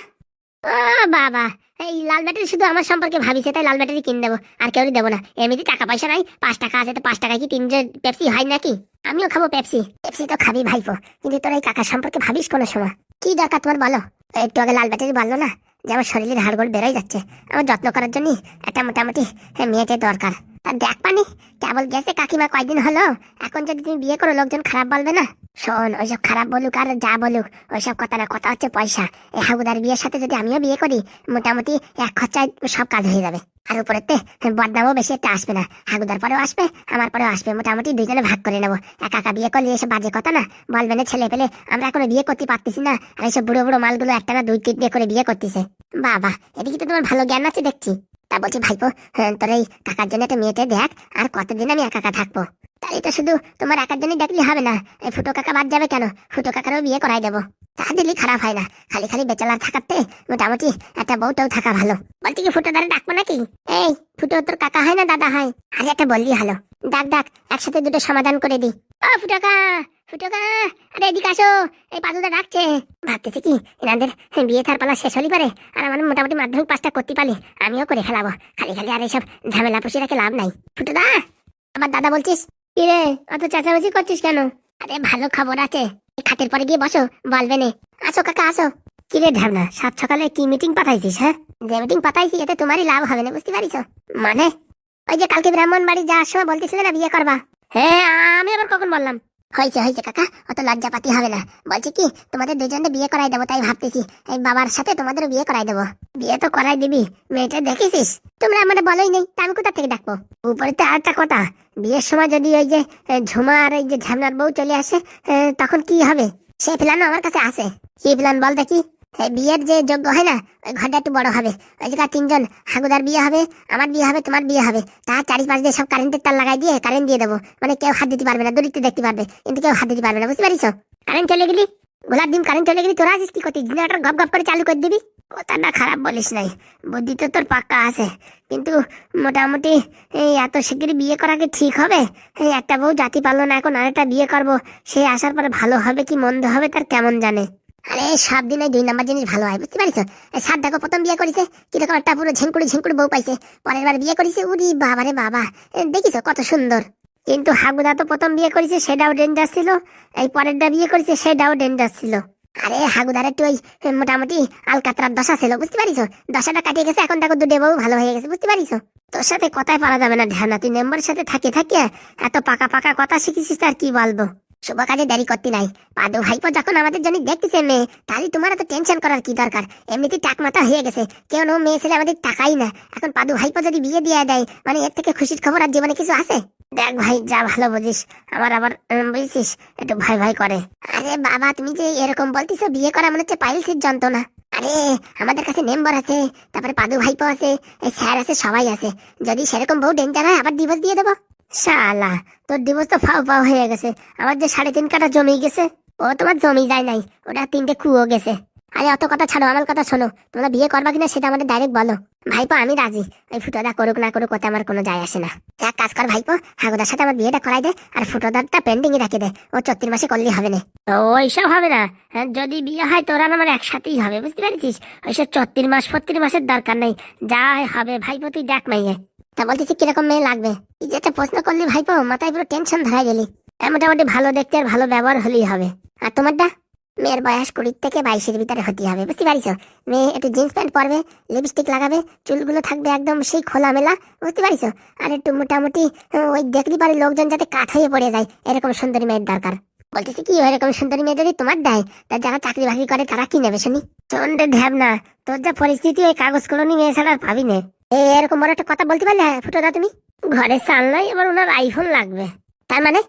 Speaker 1: ও বাবা, এই লাল ব্যাটারি শুধু আমার সম্পর্কে ভাবিছে তাই লাল ব্যাটারি কিনে দেবো, আর কেউ দেবো না। এমনিতে টাকা পয়সা নাই, 5 টাকা আছে, তো 5 টাকায় কি 3 পেপসি হয় নাকি? আমিও খাবো পেপসি। পেপসি তো খাবি ভাইপো, কিন্তু তোর এই কাকার সম্পর্কে ভাবিস কোনো সময়? কি দরকার তোমার বলো? একটু আগে লাল ব্যাটারি বললো না যে আমার শরীরের হাড়গোড় বেরোয় যাচ্ছে, আমার যত্ন করার জন্য একটা মোটামুটি মেয়েকে দরকার। তা দেখ পানি, কেবল গেছে কাকিমা কয়দিন হলো, এখন যদি তুমি বিয়ে করো লোকজন খারাপ বলবে না? শোন, ওইসব খারাপ বলুক আর যা বলুক, ওইসব কথা না, কথা হচ্ছে পয়সা। এই হাগুদার বিয়ের সাথে যদি আমিও বিয়ে করি, মোটামুটি এক খরচায় সব কাজ হয়ে যাবে। আর উপরেতে বদনামও বেশি একটা আসবে না, হাগুদার পরেও আসবে, আমার পরেও আসবে, মোটামুটি 2জনে ভাগ করে নেবো। একা একা বিয়ে করলে এসব বাজে কথা না, বলবে না ছেলে পেলে আমরা এখনো বিয়ে করতে পারতেছি না, আর এইসব বুড়ো বুড়ো মালগুলো একটা না 2-3 করে বিয়ে করতেছে। বাবা, এদিকে তো তোমার ভালো জ্ঞান আছে দেখছি। তা বলছি ভাইপো, তোর এই কাকার জন্য একটা মেয়েতে দেখ, আর কতদিন আমি একা একা থাকবো? তাই তো শুধু তোমার একার জন্য দেখলে হবে না, এই ফুটো কাকা বাদ যাবে কেন? ফুটো কাকারও বিয়ে করাই দেবো, তা দিলে খারাপ হয় না। খালি খালি বেচালার থাকাতে মোটামুটি একটা বউটাও থাকা ভালো। বলছি কি, ফুটো দ্বারা ডাকবো নাকি? এই ফুটো তোর কাকা হয় না দাদা হয়? আরে একটা বললি হলো, ডাক ডাক, একসাথে দুটো সমাধান করে দি। ও ফুটো কাকা, ফুটো কাকা, আরে এদিকে আসো, এই পাদুদা ডাকছে। ভাবতেছি কি, এনাদের বিয়ে থার পালা শেষ হলি পারে, আর আমার মোটামুটি মাধ্যমিক পাসটা করতে পারলে আমিও করে খেলাবো। খালি খালি আর এইসব ঝামেলা পুষি রাখে লাভ নাই। ফুটো দা, আমার দাদা বলছিস? কি রে, অত চেঁচামেচি করছিস কেন? আরে ভালো খবর আছে, খাটের পরে গিয়ে বসো, বলবে নে। আসো কাকা আসো। কি রে ঢ্যাবনা, সাত সকালে কি মিটিং পাঠাইছিস? হ্যাঁ, যে মিটিং পাঠাইছি এতে তোমারই লাভ হবে না, বুঝতে পারিস? মানে ওই যে কালকে ব্রাহ্মণ বাড়ি যাওয়ার সময় বলতেছিলে না বিয়ে করবা? হ্যাঁ, আমি আবার কখন বললাম? হয়েছে হয়েছে কাকা, অত লজ্জাপাতি হবে না। বলছি কি, তোমাদের দুজনে বিয়ে করাই দেবো, তাই ভাবতেছি এই বাবার সাথে তোমাদেরও বিয়ে করাই দেবো। বিয়ে তো করাই দিবি, মেয়েটা দেখেছিস? তোমরা আমাদের বলোই নেই, তা আমি কোথা থেকে ডাকবো? উপরে তো আরেকটা কথা, বিয়ের সময় যদি ওই যে ঝুমা আর এই যে ঝামনার বউ চলে আসে, তখন কি হবে? সেই প্ল্যানও আমার কাছে আছে। কি প্ল্যান বল দেখি? বিয়ের যে যোগ্য হয় না, ওই ঘরটা একটু বড় হবে। ওই জায়গায় 3জন, হাগুদার বিয়ে হবে, আমার বিয়ে হবে, তোমার বিয়ে হবে। তার চারিপাশ দিয়ে সব কারেন্টের তার লাগাই দিয়ে কারেন্ট দিয়ে দেবো। মানে কেউ হাত দিতে পারবে না, দূরিতে দেখতে পারবে, কিন্তু কেউ হাত দিতে পারবে না, বুঝতে পারিস? কারেন্ট চলে গেলি, গোলাপ ডিম কারেন্ট চলে গেলি, তোরা আছিস কি করতে? জেনারেটর গপ গপ করে চালু করে দিবি। কথাটা খারাপ বলিস নাই, বুদ্ধি তো তোর পাক্কা আছে, কিন্তু মোটামুটি এই এত শিগগিরই বিয়ে করা কি ঠিক হবে? এই একটা বউ জাতি পারলো না, এখন আরেকটা বিয়ে করবো, সে আসার পরে ভালো হবে কি মন্দ হবে তার কেমন জানে? আরে সব দিন ওই 2 নাম্বার জিনিস ভালো হয়, বুঝতে পারিস? সাত দেখো প্রথম বিয়ে করেছে কিরকম একটা পুরো ঝিঙ্কুড়ি ঝিঙ্কুড়ি বউ পাইছে, পরের বার বিয়ে করেছে, উরি বাবা রে বাবা, দেখিস কত সুন্দর। কিন্তু হাগুদা তো প্রথম বিয়ে করেছে, সেটাও ডেঞ্জার ছিল, এই পরেরটা বিয়ে করেছে সেটাও ডেঞ্জার ছিল। আরে হাগুদার একটু ওই মোটামুটি আলকাতরার দশা ছিল, বুঝতে পারিস? দশাটা কাটিয়ে গেছে, এখন দেখো দুটো বউ ভালো হয়ে গেছে, বুঝতে পারিস? তোর সাথে কথাই পারা যাবে না ঢ্যানা, তুই মেম্বারের সাথে থাকে থাকে এত পাকা পাকা কথা শিখেছিস, তার কি বলবো। শুভ কাজে দেরি করতে নাই, পাদু ভাইপো যখন আমাদের জন্য দেখতেছে মেয়ে, তাহলে তোমার এত টেনশন করার কি দরকার? এমনিতেই টাক মাথা হয়ে গেছে, কেউ নো মেয়ে ছেলে আমাদের টাকাই না, এখন পাদু ভাইপো যদি বিয়ে দিয়ে দেয়, মানে এর থেকে খুশির খবর আর জীবনে কিছু আছে? দেখ ভাই, যা ভালো বুঝিস, আমার আবার বুঝছিস একটু ভয় ভয় করে। আরে বাবা, তুমি যে এরকম বলতিস, বিয়ে করা মনে হচ্ছে পাইলসের যন্ত্রণা। আরে আমাদের কাছে মেম্বার আছে, তারপরে পাদু ভাইপো আছে, এই স্যার আছে, সবাই আছে। যদি সেরকম বউ ডেঞ্জার হয়, আবার ডিভোর্স দিয়ে দেবো। শালা, তোর ডিভোর্স তো ফাও ফাও হয়ে গেছে। আমার যে 3.5 কাঠা জমি গেছে, ও তোমার জমি যায় নাই, ওটা 3টে কুয়ো গেছে। আরে অত কথা ছাড়ো, আমার কথা শোনো, তোমরা বিয়ে করবা কিনা সেটা আমাদের ডাইরেক্ট বলো। ভাইপো আমি রাজি, ওই ফুটোদা করুক না করুক ওতে আমার কোনো যায় আসে না। এক কাজ কর ভাইপো, হাগুদার সাথে আমার বিয়েটা করাই দে, আর ফুটোদারটা পেন্ডিং এ রাখে দে, ও 34 মাসে করলেই হবে না। ওইসব হবে না, যদি বিয়ে হয় তোরা আমার একসাথেই হবে, বুঝতে পারছিস? ওইসব 34 মাসের দরকার নেই, যা হবে ভাইপো তুই দেখ মাইয়ে। তা বলতেছি কিরকম মেয়ে লাগবে? এই যে একটা প্রশ্ন করলি ভাইপো, মাথায় পুরো টেনশন ধরাই গেলি। মোটামুটি ভালো দেখতে আর ভালো ব্যবহার হলেই হবে। আর তোমারটা? মেয়ের বয়স 20 থেকে 22-এর ভিতরে হতে হবে, বুঝতে পারিস? মেয়ে একটু জিন্স প্যান্ট পরবে, লিপস্টিক লাগাবে, চুলগুলো থাকবে একদম সেই খোলামেলা, বুঝতে পারিস? আর একটু মোটামুটি ওই দেখতে পারে লোকজন যাতে কাঠ হয়ে পড়ে যায়, এরকম সুন্দরী মেয়ের দরকার। বলতেছি কি, এরকম সুন্দরী মেয়ে যদি তোমার দেয়, তার যারা চাকরি বাকরি করে তারা কি নেবে শুনি? চন্ডে ঢ্যাব না, তোর যা পরিস্থিতি, ওই কাগজ কলনি মেয়ে ছাড়া আর পাবি না। এরকম বড় একটা কথা বলতে পারলে ফুটোদা তুমি? ঘরে চাল নাই, এবার ওনার আইফোন লাগবে। তার মানে?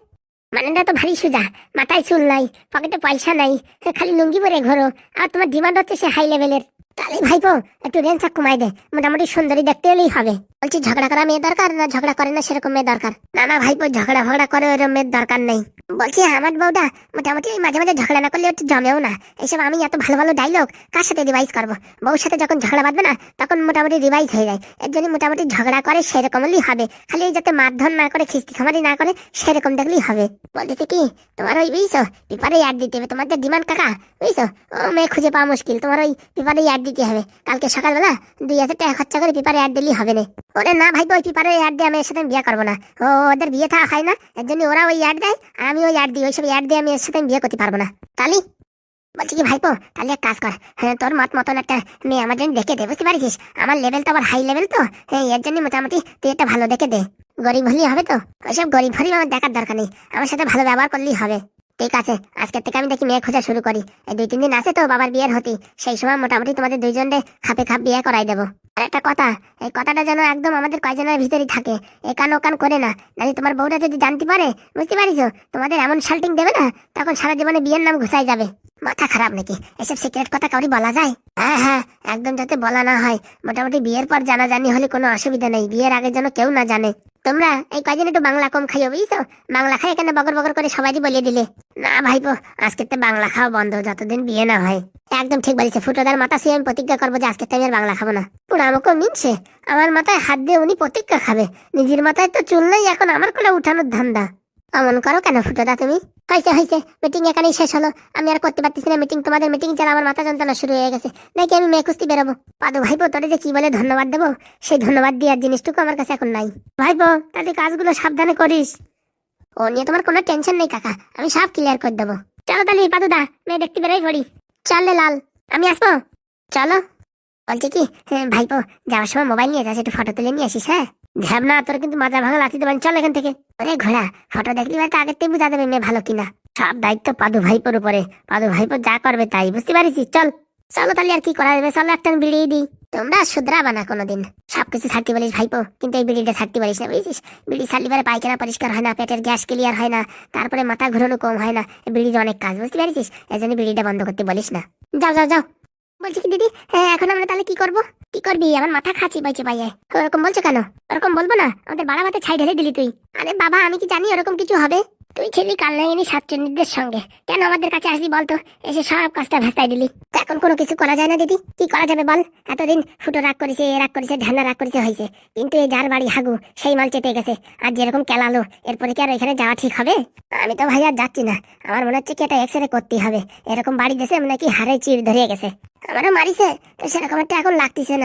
Speaker 1: মানেটা তো ভারী সোজা, মাথায় চুল নাই, পকেটে পয়সা নাই, খালি লুঙ্গি পরে ঘোরো, আর তোমার ডিমান্ড হচ্ছে সে হাই লেভেলের। তাহলে ভাইপো একটু রেঞ্জটা কমাই দে, মোটামুটি সুন্দরী দেখতে এলেই হবে। বলছি ঝগড়া করা মেয়ে দরকার না ঝগড়া করে না সেরকম মেয়ে দরকার? না না ভাইপো, ঝগড়া ফগড়া করে ওরকম মেয়ের দরকার নেই। বলছি আমার বউটা মোটামুটি মাঝে মাঝে ঝগড়া না করলে একটু জমেও না। এইসব আমি এত ভালো ভালো ডায়লগ কার সাথে রিভাইজ করবো? বউর সাথে যখন ঝগড়া বাঁধবে না, তখন মোটামুটি রিভাইজ হয়ে যায়। এর জন্য মোটামুটি ঝগড়া করে সেরকমই হবে, খালি যাতে মারধর না করে, খিস্তি খামারি না করে, সেরকম দেখলেই হবে। বলতেছি কি, তোমার ওই বুঝছো পেপারে অ্যাড দিতে হবে, তোমার যে ডিমান্ড কাকা, বুঝছো? ও মেয়ে খুঁজে পাওয়া মুশকিল, তোমার ওই পেপারে অ্যাড দিতে হবে। কালকে সকালবেলা 2000 টাকা খরচা করে পেপারে অ্যাড দিলেই হবে না। ওরে না ভাইপো, ওই পেপারে অ্যাড দিয়ে আমি এর সাথে বিয়ে করবো না, ওদের বিয়ে থাকা হয় না, এর জন্য ওরা ওই অ্যাড দেয় আর আমি ওই অ্যাড দিই, ওইসব অ্যাড দিয়ে আমি এর সাথে বিয়ে করতে পারবো না। তালি বলছি কি ভাইপো, তাহলে এক কাজ কর, তোর মত মতন একটা মেয়ে আমার জন্য দেখে দে, বুঝতে পারিস? আমার লেভেল তো আবার হাই লেভেল তো, এর জন্য মোটামুটি তুই একটা ভালো দেখে দে। গরিব হলেই হবে তো? ওইসব গরিব হলেই আমার দেখার দরকার নেই, আমার সাথে ভালো ব্যবহার করলেই হবে। ঠিক আছে, আজকের থেকে আমি দেখি মেয়ে খোঁজা শুরু করি। এই 2-3 দিন আছে তো বাবার বিয়ের হতি, সেই সময় মোটামুটি তোমাদের দুইজনকে খাপে খাপ বিয়ে করাই দেবো। আর একটা কথা, এই কথাটা যেন একদম আমাদের কয়জনের ভিতরেই থাকে, একান ওকান করে না, নাহলে তোমার বউটা যদি জানতে পারে, বুঝতে পারিস, তোমাদের এমন শাল্টিং দেবে না, তখন সারা জীবনে বিয়ের নাম ঘুষাই যাবে। মাথা খারাপ নাকি? এসব সিক্রেট কথা কাউরি বলা যায়? হ্যাঁ হ্যাঁ, একদম যাতে বলা না হয়। মোটামুটি বিয়ের পর জানাজানি হলে কোনো অসুবিধা নেই, বিয়ের আগে যেন কেউ না জানে। তোমরা এই কয়দিন একটু বাংলা কম খাইও, বুঝছো? বাংলা খাই এখানে বগর বগর করে সবাই বলিয়ে দিলে। না ভাইপো, আজকে তো বাংলা খাওয়া বন্ধ যতদিন বিয়ে না হয়। একদম ঠিক বলেছে ফুটোদার মাথা শুয়ে আমি প্রতিজ্ঞা করবো যে আজকে আমি আর বাংলা খাবো না। পুরো আমাকেও মিনছে, আমার মাথায় হাত দিয়ে উনি প্রতিজ্ঞা খাবে, নিজের মাথায় তো চুল নেই, এখন আমার কোলে উঠানোর ধান্দা। অমন করো কেন ফুটোদা তুমি? হয়েছে হয়েছে, মিটিং এখানেই শেষ হলো, আমি আর করতে পারতেছি না মিটিং, তোমাদের মিটিং ছাড়া আমার মাথা যন্ত্রণা শুরু হয়ে গেছে। নাকি আমি মেয়ে খুঁজতে বেরোবো। পাদু ভাইপো তোরে যে কি বলে ধন্যবাদ দেবো, সেই ধন্যবাদ দেওয়ার জিনিসটুকু আমার কাছে এখন নাই। ভাইপো তাহলে কাজগুলো সাবধানে করিস। ও নিয়ে তোমার কোনো টেনশন নেই কাকা, আমি সব ক্লিয়ার করে দেবো। চলো তাহলে পাদুদা, মেয়ে দেখতে বেরোই পড়ি। চলে লাল, আমি আসবো। চলো। বলছি কি, ভাইপো যাওয়ার সময় মোবাইল নিয়ে যাস, একটু ফটো তুলে নিয়ে আসিস। হ্যাঁ ঝ্যাবনা, তোর কিন্তু মাজা ভাঙা লাথি দেবেন, চল এখান থেকে। আরে ঘোড়া, ফটো দেখলি তো আগের থেকে বুঝা যাবে মেয়ে ভালো কিনা। সব দায়িত্ব পাদু ভাইপোর উপরে, পাদু ভাইপো যা করবে তাই, বুঝতে পারিস? চল চলো তাহলে, আর কি করা যাবে, চলো একটা বিড়ি দিই। তোমরা শুধরাবা না কোনোদিন, সবকিছু ছাড়তে পারিস ভাইপো, কিন্তু এই বিড়িটা ছাড়তে পারিস না, বুঝেছিস? বিড়ি ছাড়লে পরে পায়খানা পরিষ্কার হয় না, পেটের গ্যাস ক্লিয়ার হয় না, তারপরে মাথা ঘুরানো কম হয় না। বিড়ির অনেক কাজ, বুঝতে পারিস? এই জন্য বিড়িটা বন্ধ করতে বলিস না। যাও যাও যাও। বলছি কি দিদি, হ্যাঁ এখন আমরা তাহলে কি করব? কি করবি? আমার মাথা খাচ্ছি বাইচে পাইয়ে। ওরকম বলছো কেন? ওরকম বলবো না, আমাদের বাড়া ভাতে ছাই ঢেলে দিলি তুই। আরে বাবা, আমি কি জানি ওরকম কিছু হবে? তুই ছেলে কাল নাইনি সাতচন্নিদের সঙ্গে কেন আমাদের কাছে আসবি বলতো? এসে সব কাজটা ভেস্তাই দিলি। তো এখন কোনো কিছু করা যায় না দিদি? কি করা যাবে বল? এতদিন ফুটো রাগ করেছে, এ রাগ করেছে, ঢান্না রাগ করেছে হয়েছে, কিন্তু এই যার বাড়ি হাগু সেই মাল চেপে গেছে। আর যেরকম কেলালো, এরপরে কি আর এখানে যাওয়া ঠিক হবে? আমি তো ভাই আর যাচ্ছি না, আমার মনে হচ্ছে কি এটা এক্সরে করতেই হবে। এরকম বাড়ি দেশে নাকি হাড়ে চিড় ধরিয়ে গেছে। আমারও মারিছে তো সেরকম একটা এখন লাগতেছে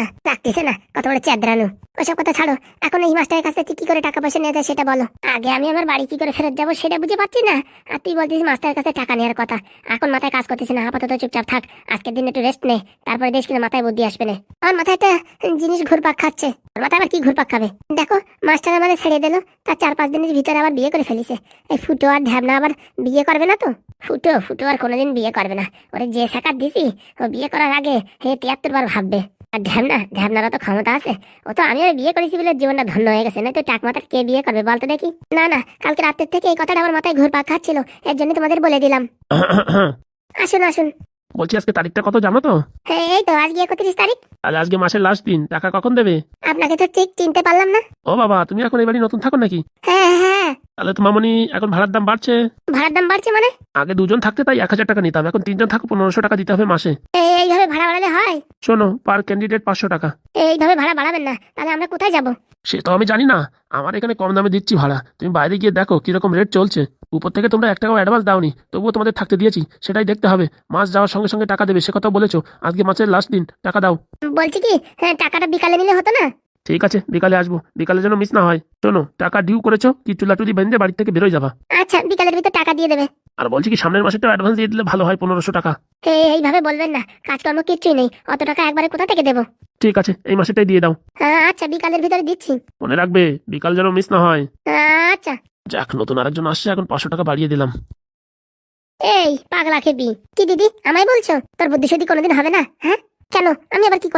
Speaker 1: না, কত বড় চেদ্রানু। ওসব কথা ছাড়ো, এখন এই মাস্টারের কাছ থেকে কি করে টাকা পয়সা নিয়ে যায় সেটা বলো। আগে আমি আমার বাড়ি কি করে ফেরত যাবো সেটা বুঝে পাচ্ছি না, আর তুই বলছিস মাস্টারের কাছে টাকা নেওয়ার কথা। এখন মাথায় কাজ করতেছে না, আপাতত চুপচাপ থাক, আজকের দিন একটু রেস্ট নে, তারপরে দেশ কিনা মাথায় বুদ্ধি আসবে না। আমার মাথায় একটা জিনিস ঘুরপাক খাচ্ছে। ওর মাথায় আবার কি ঘুরপাক খাবে? দেখো, মাস্টার আমার ছেড়ে দিল, তার 4-5 দিনের ভিতরে আবার বিয়ে করে ফেলিছে। এই ফুটো আর ঢ্যাবনা আবার বিয়ে করবে না তো? ফুটো আর কোনোদিন বিয়ে করবে না। ওরে যে সাকার দিছি, ও বিয়ে করার আগে 73 বার ভাববে। আর ঢ্যাবনারও তো ক্ষমতা আছে, ও তো আমি বিয়ে করেছি বলে জীবনটা ধন্য হয়ে গেছে, না তো টাক মাথার কে বিয়ে করবে বলতো দেখি? না, কালকে রাতের থেকে এই কথাটা আমার মাথায় ঘুরপাক খাচ্ছিল, এর জন্য তোমাদের বলে দিলাম। আসুন।
Speaker 2: বলছি আজকে তারিখটা কত জানো তো?
Speaker 1: হ্যাঁ, এই তো আজকে 31 তারিখ।
Speaker 2: তাহলে আজকে মাসের লাস্ট দিন, টাকা কখন দেবে?
Speaker 1: আপনাকে তো ঠিক চিনতে পারলাম না।
Speaker 2: ও বাবা, তুমি এখন এই বাড়ি নতুন থাকো নাকি?
Speaker 1: হ্যাঁ।
Speaker 2: তাহলে তোমার মনি এখন ভাড়ার দাম বাড়ছে।
Speaker 1: ভাড়ার দাম বাড়ছে মানে?
Speaker 2: আগে 2 জন থাকতে তাই 1000 টাকা নিতাম, এখন 3 জন থাকো 1500 টাকা দিতে হবে মাসে।
Speaker 1: এইভাবে ভাড়া বাড়ালে হয়?
Speaker 2: শোনো, পার ক্যান্ডিডেট 500 টাকা।
Speaker 1: এইভাবে ভাড়া বাড়াবেন না, তাহলে আমরা কোথায় যাব?
Speaker 2: সে তো আমি জানি না, আমার এখানে কম দামে দিচ্ছি ভাড়া, তুমি বাইরে গিয়ে দেখো কিরকম রেট চলছে। উপর থেকে তোমরা 1 টাকাও অ্যাডভান্স দাওনি, তবুও তোমাদের থাকতে দিয়েছি, সেটাই দেখতে হবে। মাস যাওয়ার সঙ্গে সঙ্গে টাকা দেবে সে কথা বলেছো, আজকে মাসের লাস্ট দিন, টাকা দাও।
Speaker 1: বলছি কি, হ্যাঁ টাকাটা বিকালে নিলে হতো না?
Speaker 2: ঠিক আছে, বিকালে আসবো, বিকালে যেন মিস না হয়। শোনো, টাকা ডিউ করেছো কি চুলাটুলি বেঁধে বাড়ি থেকে বেরোয় যাবা।
Speaker 1: আচ্ছা, বিকালের ভিতর টাকা দিয়ে দেবে।
Speaker 2: আর বলছি কি, সামনের মাসেটা অ্যাডভান্স দিয়ে দিলে ভালো হয়, 1500 টাকা।
Speaker 1: এইভাবে বলবেন না, কাজকর্ম কিচ্ছুই নেই, অত টাকা একবারে কোথা থেকে দেবো?
Speaker 2: ঠিক আছে, এই মাসেটাই দিয়ে দাও।
Speaker 1: আচ্ছা, বিকালের ভিতরে দিচ্ছি।
Speaker 2: মনে রাখবে, বিকাল যেন মিস না হয়।
Speaker 1: আচ্ছা।
Speaker 2: যাক, নতুন আরেকজন আসছে, এখন 500 টাকা বাড়িয়ে দিলাম।
Speaker 1: এই পাগলা খেপি, কি দিদি আমায় বলছো? তোর বুদ্ধি শুদ্ধি কোনোদিন হবে না? হ্যাঁ কেন? আমি আবার কি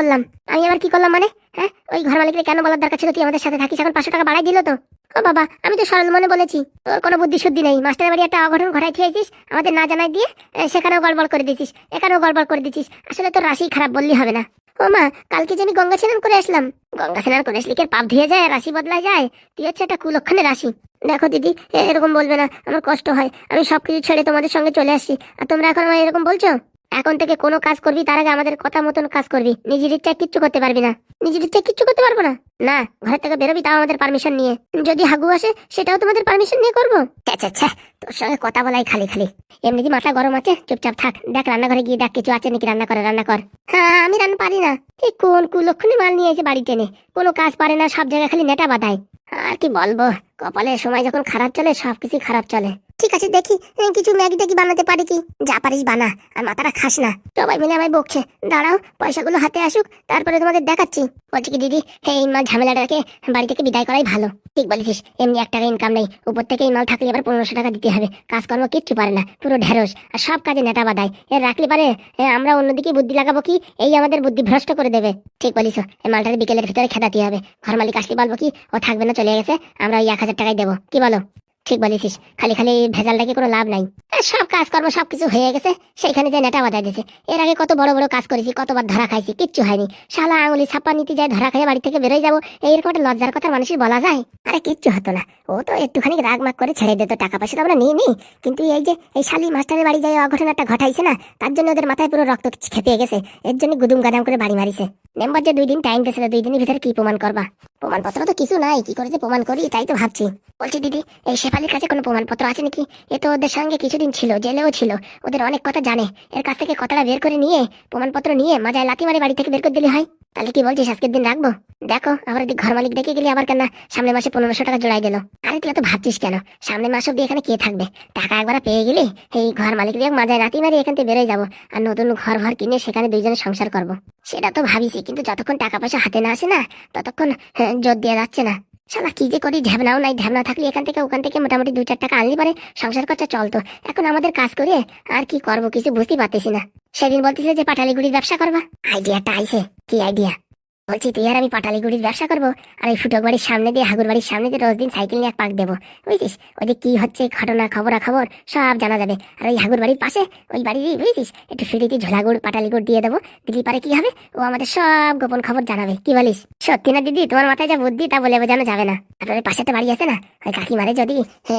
Speaker 1: করলাম মানে? হ্যাঁ, ওই ঘর মালিককে কেন বলার দরকার ছিল তুই আমাদের সাথে থাকিস? এখন 500 টাকা বাড়াই দিল তো। ও বাবা, আমি তো সরল মনে বলেছি, তোর কোনো বুদ্ধি শুদ্ধি নেই। মাস্টারের বাড়ি একটা অঘটন ঘটাই খেয়েছিস, আমাদের না জানাই দিয়ে সেখানেও গড়বড় করে দিচ্ছিস, এখানেও গড়বড় করে দিচ্ছিস। আসলে তোর রাশি খারাপ বললি হবে না। ও মা, কালকে যে আমি গঙ্গা স্নান করে আসলাম, গঙ্গা স্নান করে আসলে কি আর পাপ ধুয়ে যায়, রাশি বদলা যায়? তুই হচ্ছে একটা কুলক্ষণের রাশি। দেখো দিদি, এরকম বলবে না, আমার কষ্ট হয়। আমি সবকিছু ছেড়ে তোমাদের সঙ্গে চলে আসছি, আর তোমরা এখন আমায় এরকম বলছো? এখন থেকে কোনো কাজ করবি তার আগে আমাদের কথা মতন কাজ করবি, নিজের ইচ্ছায় কিচ্ছু করতে পারবি না। নিজের ইচ্ছায় কিচ্ছু করতে পারবো না? না, ঘর থেকে বেরোবি তাও আমাদের পারমিশন নিয়ে। যদি হাগু আসে সেটাও তোমাদের পারমিশন নিয়ে করবো? আচ্ছা, তোর সঙ্গে কথা বলাই খালি এমনিতে মাথা গরম আছে, চুপচাপ থাক। দেখ রান্নাঘরে গিয়ে দেখ কিছু আছে নাকি, রান্না কর। হ্যাঁ, আমি রান্না পারি না। এই কোন কুলক্ষণে মাল নিয়ে এসে বাড়ি টেনে, কোনো কাজ পারে না, সব জায়গায় খালি নেটা বাঁধায়। আর কি বলবো, কপালের সময় যখন খারাপ চলে সবকিছু খারাপ চলে। ঠিক আছে, দেখি কিছু ম্যাগি ট্যাগি বানাতে পারি কি। যা পারিস বানা, আর মাথাটা খাস না। সবাই মিলে আমায় বকছে, দাঁড়াও পয়সাগুলো হাতে আসুক তারপরে তোমাদের দেখাচ্ছি। বলছি কি দিদি, এই মাল ঝামেলাটাকে বাড়ি থেকে বিদায় করাই ভালো। ঠিক বলেছিস, এমনি 1 টাকা ইনকাম নেই, উপর থেকে এই মাল থাকলে আবার 1500 টাকা দিতে হবে। কাজকর্ম কিচ্ছু পারে না, পুরো ঢেঁড়স, আর সব কাজে নেটা বাঁধায়। এর রাখলে পারে আমরা অন্যদিকে বুদ্ধি লাগাবো কি, এই আমাদের বুদ্ধি ভ্রষ্ট করে দেবে। ঠিক বলিস, এই মালটাকে বিকেলের ভিতরে খেদাতে হবে। ঘর মালিক আসলে বলবো কি ও থাকবে না, চলে গেছে, আমরা ওই 1000 টাকাই দেবো। কি বলো? ঠিক বলেছিস, খালি ভেজাল ডাকে কোনো লাভ নাই। সব কাজকর্ম সবকিছু হয়ে গেছে, সেইখানে যে নেটা বাঁধা দিয়েছে। এর আগে কত বড় বড় কাজ করেছি, কতবার ধরা খাইছি, কিচ্ছু হয়নি। শালা আঙুলি ছাপ্পা নিতে যায়, ধরা খাইয়ে বাড়ি থেকে বেরোয় যাবো, এইরকম একটা লজ্জার কথা মানুষের বলা যায়? আরে কিচ্ছু হতো না, ও তো একটুখানি রাগ মাগ করে ছেড়ে দিত, টাকা পয়সা তো আমরা নিই নি। কিন্তু এই যে এই শালি মাস্টারের বাড়ি যায় অঘটন একটা ঘটাইছে না, তার জন্য ওদের মাথায় পুরো রক্ত খেপিয়ে গেছে। এর জন্য গুদুম গাদাম করে বাড়ি মারিছে। মেম্বার যে 2 দিন টাইম দিয়েছিল, 2 দিনের ভিতরে কি প্রমাণ করবা? প্রমাণপত্র তো কিছু নাই, কি করে যে প্রমাণ করি তাই তো ভাবছি। বলছি দিদি, এই শেফালির কাছে কোনো প্রমাণপত্র আছে নাকি? এ তো ওদের সঙ্গে কিছুদিন ছিল, জেলেও ছিল, ওদের অনেক কথা জানে। এর কাছ থেকে কথাটা বের করে নিয়ে, প্রমাণপত্র নিয়ে মাজায় লাথি মারে বাড়ি থেকে বের করে দিলে হয়। তাহলে কি বলছিস আজকের দিন রাখবো? দেখো, আবার যদি ঘর মালিক দেখে গেলে আবার কেন সামনের মাসে 1500 টাকা জোড়াই দিল। আরে তুই তো ভাবছিস কেন, সামনের মাস অব্দি এখানে কে থাকবে? টাকা একবার পেয়ে গেলে এই ঘর মালিক দিয়ে মাজায় লাথি মারি এখান থেকে বেরোয় যাবো, আর নতুন ঘর কিনে সেখানে 2 জনে সংসার করবো। সেটা তো ভাবিছি, কিন্তু যতক্ষণ টাকা পয়সা হাতে না আসে না, ততক্ষণ জোর দেওয়া যাচ্ছে না। শালা কি যে করি, ঢ্যাবনাও নাই, ঢ্যাবনা থাকলে এখান থেকে ওখান থেকে মোটামুটি 2-4 টাকা আনলি পারে সংসার খরচা চলতো। এখন আমাদের কাজ করে আর কি করব কিছু বুঝতেই পারতেছি না। সেদিন বলতেছিলে যে পাটালিগুড়ির ব্যবসা করবা, আইডিয়াটা আইছে। কি আইডিয়া? বলছি তুই আর আমি পাটালিগুড়ির ব্যবসা করবো, আর ওই ফুটক বাড়ির সামনে দিয়ে হাগুর বাড়ির সামনে দিয়ে রোজ দিন সাইকেল নিয়ে এক পাক দেবো, বুঝছিস? ওই কি হচ্ছে ঘটনা খবরাখবর সব জানা যাবে। আর ওই হাগুর বাড়ির পাশে ওই বাড়ির বুঝছিস একটু ফ্রিতে ঝোলাগুড় পাটালিগুড় দিয়ে দেবো, দিদি পারে কি হবে, ও আমাদের সব গোপন খবর জানাবে। কি বলিস? সত্যি না দিদি? তোমার মাথায় যা বুদ্ধি তা বলে বোঝানো যাবে না। আর ওই পাশে তো বাড়ি আছে না, ওই কাকিমারে যদি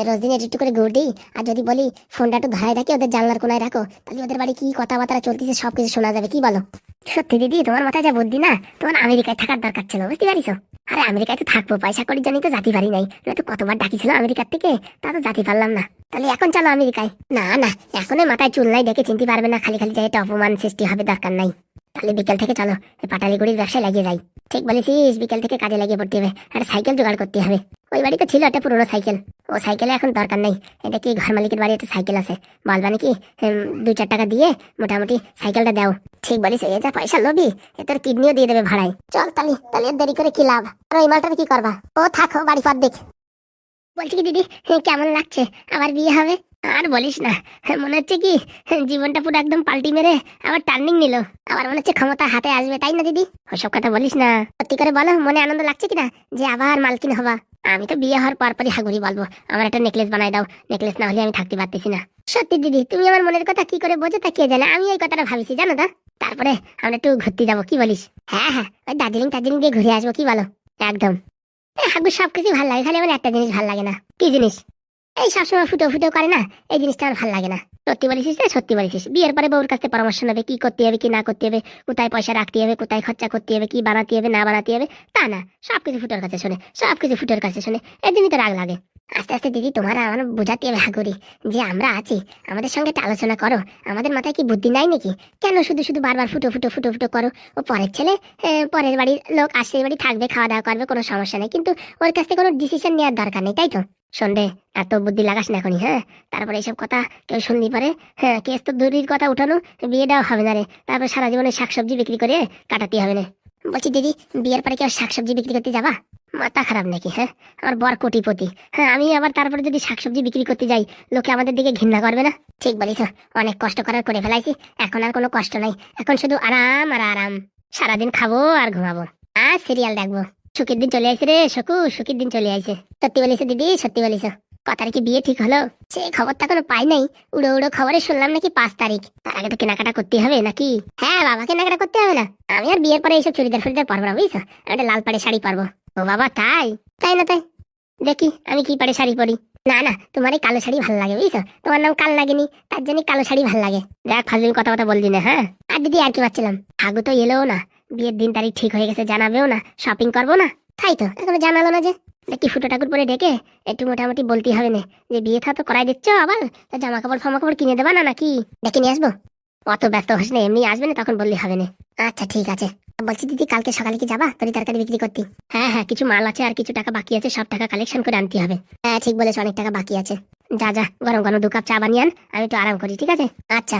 Speaker 1: রোজ দিন একটু করে গুড় দিই, আর যদি বলি ফোনটা একটু ধরাই রাখি ওদের জানলার কোনায় রাখো, তাহলে ওদের বাড়ি কি কথাবার্তা চলতেছে সবকিছু শোনা যাবে। কি বলো? সত্যি দিদি তোমার মাথায় যা বুদ্ধি না, তোমার আমেরিকায় থাকার দরকার ছিল, বুঝতে পারিস? আরে আমেরিকায় তো থাকবো, পয়সা করি জানি তো জাতি পারি নাই, তো কতবার ডাকিছিল আমেরিকার থেকে, তা তো জাতি পারলাম না। তাহলে এখন চলো আমেরিকায়। না না, এখন মাথায় চুল নাই দেখে চিনতে পারবে না, খালি খালি যাই একটা অপমান সৃষ্টি হবে, দরকার নাই। তাহলে বিকেল থেকে চলো পাটালিগুড়ির ব্যবসায় লাগিয়ে যাই। ঠিক বলেছিস, বিকেল থেকে কাজে লাগিয়ে পড়তে হবে, আর সাইকেল জোগাড় করতে হবে। ওই বাড়িতে ছিল একটা পুরোনো সাইকেল, ও সাইকেলে এখন দরকার নাই। এটা কি ঘর মালিকের বাড়ি একটা সাইকেল আছে, বলবা নাকি 2-4 টাকা দিয়ে মোটামুটি সাইকেলটা দাও। ঠিক বলিস, এ যা পয়সা লোভি, এ তোর কিডনিও দিয়ে দেবে ভাড়ায়। চল তাহলে, তাহলে দেরি করে কি লাভ? আর এই মালটার কি করবা? ও থাকো, বাড়ি পর দেখ। বলছি কি দিদি, কেমন লাগছে? আবার বিয়ে হবে? আর বলিস না, মনে হচ্ছে কি জীবনটা পুরো একদম পাল্টি মেরে আবার টার্নিং নিল। আবার মনে হচ্ছে ক্ষমতা হাতে আসবে, তাই না দিদি? ওসব কথা বলিস না, সত্যি করে বলো, মনে আনন্দ লাগছে কিনা যে আবার মালকিন হবা? আমি তো বিয়ে হওয়ার পরপরই হাগুড়ি বলবো, আমার একটা নেকলেস বানাই দাও, নেকলেস না হলে আমি থাকতে পারতেছি না। সত্যি দিদি, তুমি আমার মনের কথা কি করে বোঝো তা কে জানে, আমি এই কথাটা ভাবিছি জানো তো। তারপরে আমরা একটু ঘুরতে যাবো, কি বলিস? হ্যাঁ হ্যাঁ, ওই দার্জিলিং দিয়ে ঘুরে আসবো, কি বলো? একদম। হাগু সবকিছু ভালো লাগে, খালি আমার একটা জিনিস ভালো লাগে না। কি জিনিস? এই সবসময় ফুটো ফুটো করে না, এই জিনিসটা আমার ভালো লাগে না। সত্যি বলেছিস রে, সত্যি বলেছিস। বিয়ের পরে বউর কাছে পরামর্শ নেবে, কি করতে হবে কি না করতে হবে, কোথায় পয়সা রাখতে হবে, কোথায় খরচা করতে হবে, কি বানাতে হবে না বানাতে হবে, তা না, সবকিছু ফুটোর কাছে শোনে, সবকিছু ফুটোর কাছে শোনে। এই জন্যই তো রাগ লাগে। আস্তে আস্তে দিদি তোমার আমার বোঝাতে হবে হাগুরি, যে আমরা আছি, আমাদের সঙ্গে একটা আলোচনা করো। আমাদের মাথায় কি বুদ্ধি নাই নাকি? কেন শুধু শুধু বারবার ফুটো ফুটো ফুটো ফুটো করো? ও পরের ছেলে, পরের বাড়ির লোক আসছে, বাড়ি থাকবে, খাওয়া দাওয়া করবে, কোনো সমস্যা নেই, কিন্তু ওর কাছ থেকে কোনো ডিসিশন নেওয়ার দরকার নেই, তাই তো? শোন রে, এত বুদ্ধি লাগাস না এখনই, হ্যাঁ? তারপরে এইসব কথা কেউ শুনলি পারে, হ্যাঁ, কেস তো দূরের কথা উঠানো, বিয়েটাও হবে না রে, তারপর সারা জীবনে শাকসবজি বিক্রি করে কাটাতে হবে না। বলছি দিদি, বিয়ের পরে কেউ শাকসবজি বিক্রি করতে যাবা? মাথা খারাপ নাকি? হ্যাঁ, আমার বর কোটিপতি, হ্যাঁ, আমি আবার তারপরে যদি শাকসবজি বিক্রি করতে যাই, লোকে আমাদের দিকে ঘৃণা করবে না? ঠিক বলিস, অনেক কষ্ট করার করে ফেলাইছি, এখন আর কোনো কষ্ট নাই, এখন শুধু আরাম আর আরাম। সারাদিন খাবো আর ঘুমাবো আর সিরিয়াল দেখবো। সুখের দিন চলে আইছে রে সকু, সুখের দিন চলে আইছে। সত্যি বলিস দিদি, সত্যি বলিস। কথার কি বিয়ে ঠিক হলো? সে খবরটা কোনো পাই নাই, উড়ো উড়ো খবরে শুনলাম নাকি 5 তারিখ। তার আগে তো কেনাকাটা করতে হবে নাকি? হ্যাঁ বাবা, কেনাকাটা করতে হবে না? আমি আর বিয়ের পরে এইসব চুড়িদার ফুড়িদার পারবো না, বুঝছো? আমি একটা লাল পাড়ে শাড়ি পারবো। ও বাবা, তাই? তাই না তাই? দেখি আমি কি পাড়ে শাড়ি পরি। না না, তোমার এই কালো শাড়ি ভালো লাগে, বুঝছো? তোমার নাম কাল লাগেনি, তার জন্য কালো শাড়ি ভালো লাগে। দেখ ফাজলিম কথা কথা বলছি না, হ্যাঁ? আর দিদি আর কি পাচ্ছিলাম, হাগু তো এলোও না, বিয়ের দিন তারিখ ঠিক হয়ে গেছে, জানাবেও না, শপিং করবো না, তাই তো এখনো জানালো না যে। দেখি ফুটো ঠাকুর পরে ডেকে একটু মোটামুটি বলতে হবে না যে বিয়ে থা তো করাই দিচ্ছ, আবার জামা কাপড় ফামা কাপড় কিনে দেবা না নাকি? ডেকে নিয়ে আসবো? অত ব্যস্ত হোস না, এমনি আসবে না, তখন বললে হবে না। আচ্ছা ঠিক আছে। বলছি দিদি, কালকে সকালে কি যাবা তরি তরকারি বিক্রি করতে? হ্যাঁ হ্যাঁ, কিছু মাল আছে আর কিছু টাকা বাকি আছে, সব টাকা কালেকশন করে আনতে হবে। হ্যাঁ ঠিক বলেছ, অনেক টাকা বাকি আছে। যা যা, গরম গরম 2 কাপ চা বানিয়ে আন, আমি একটু আরাম করি, ঠিক আছে? আচ্ছা।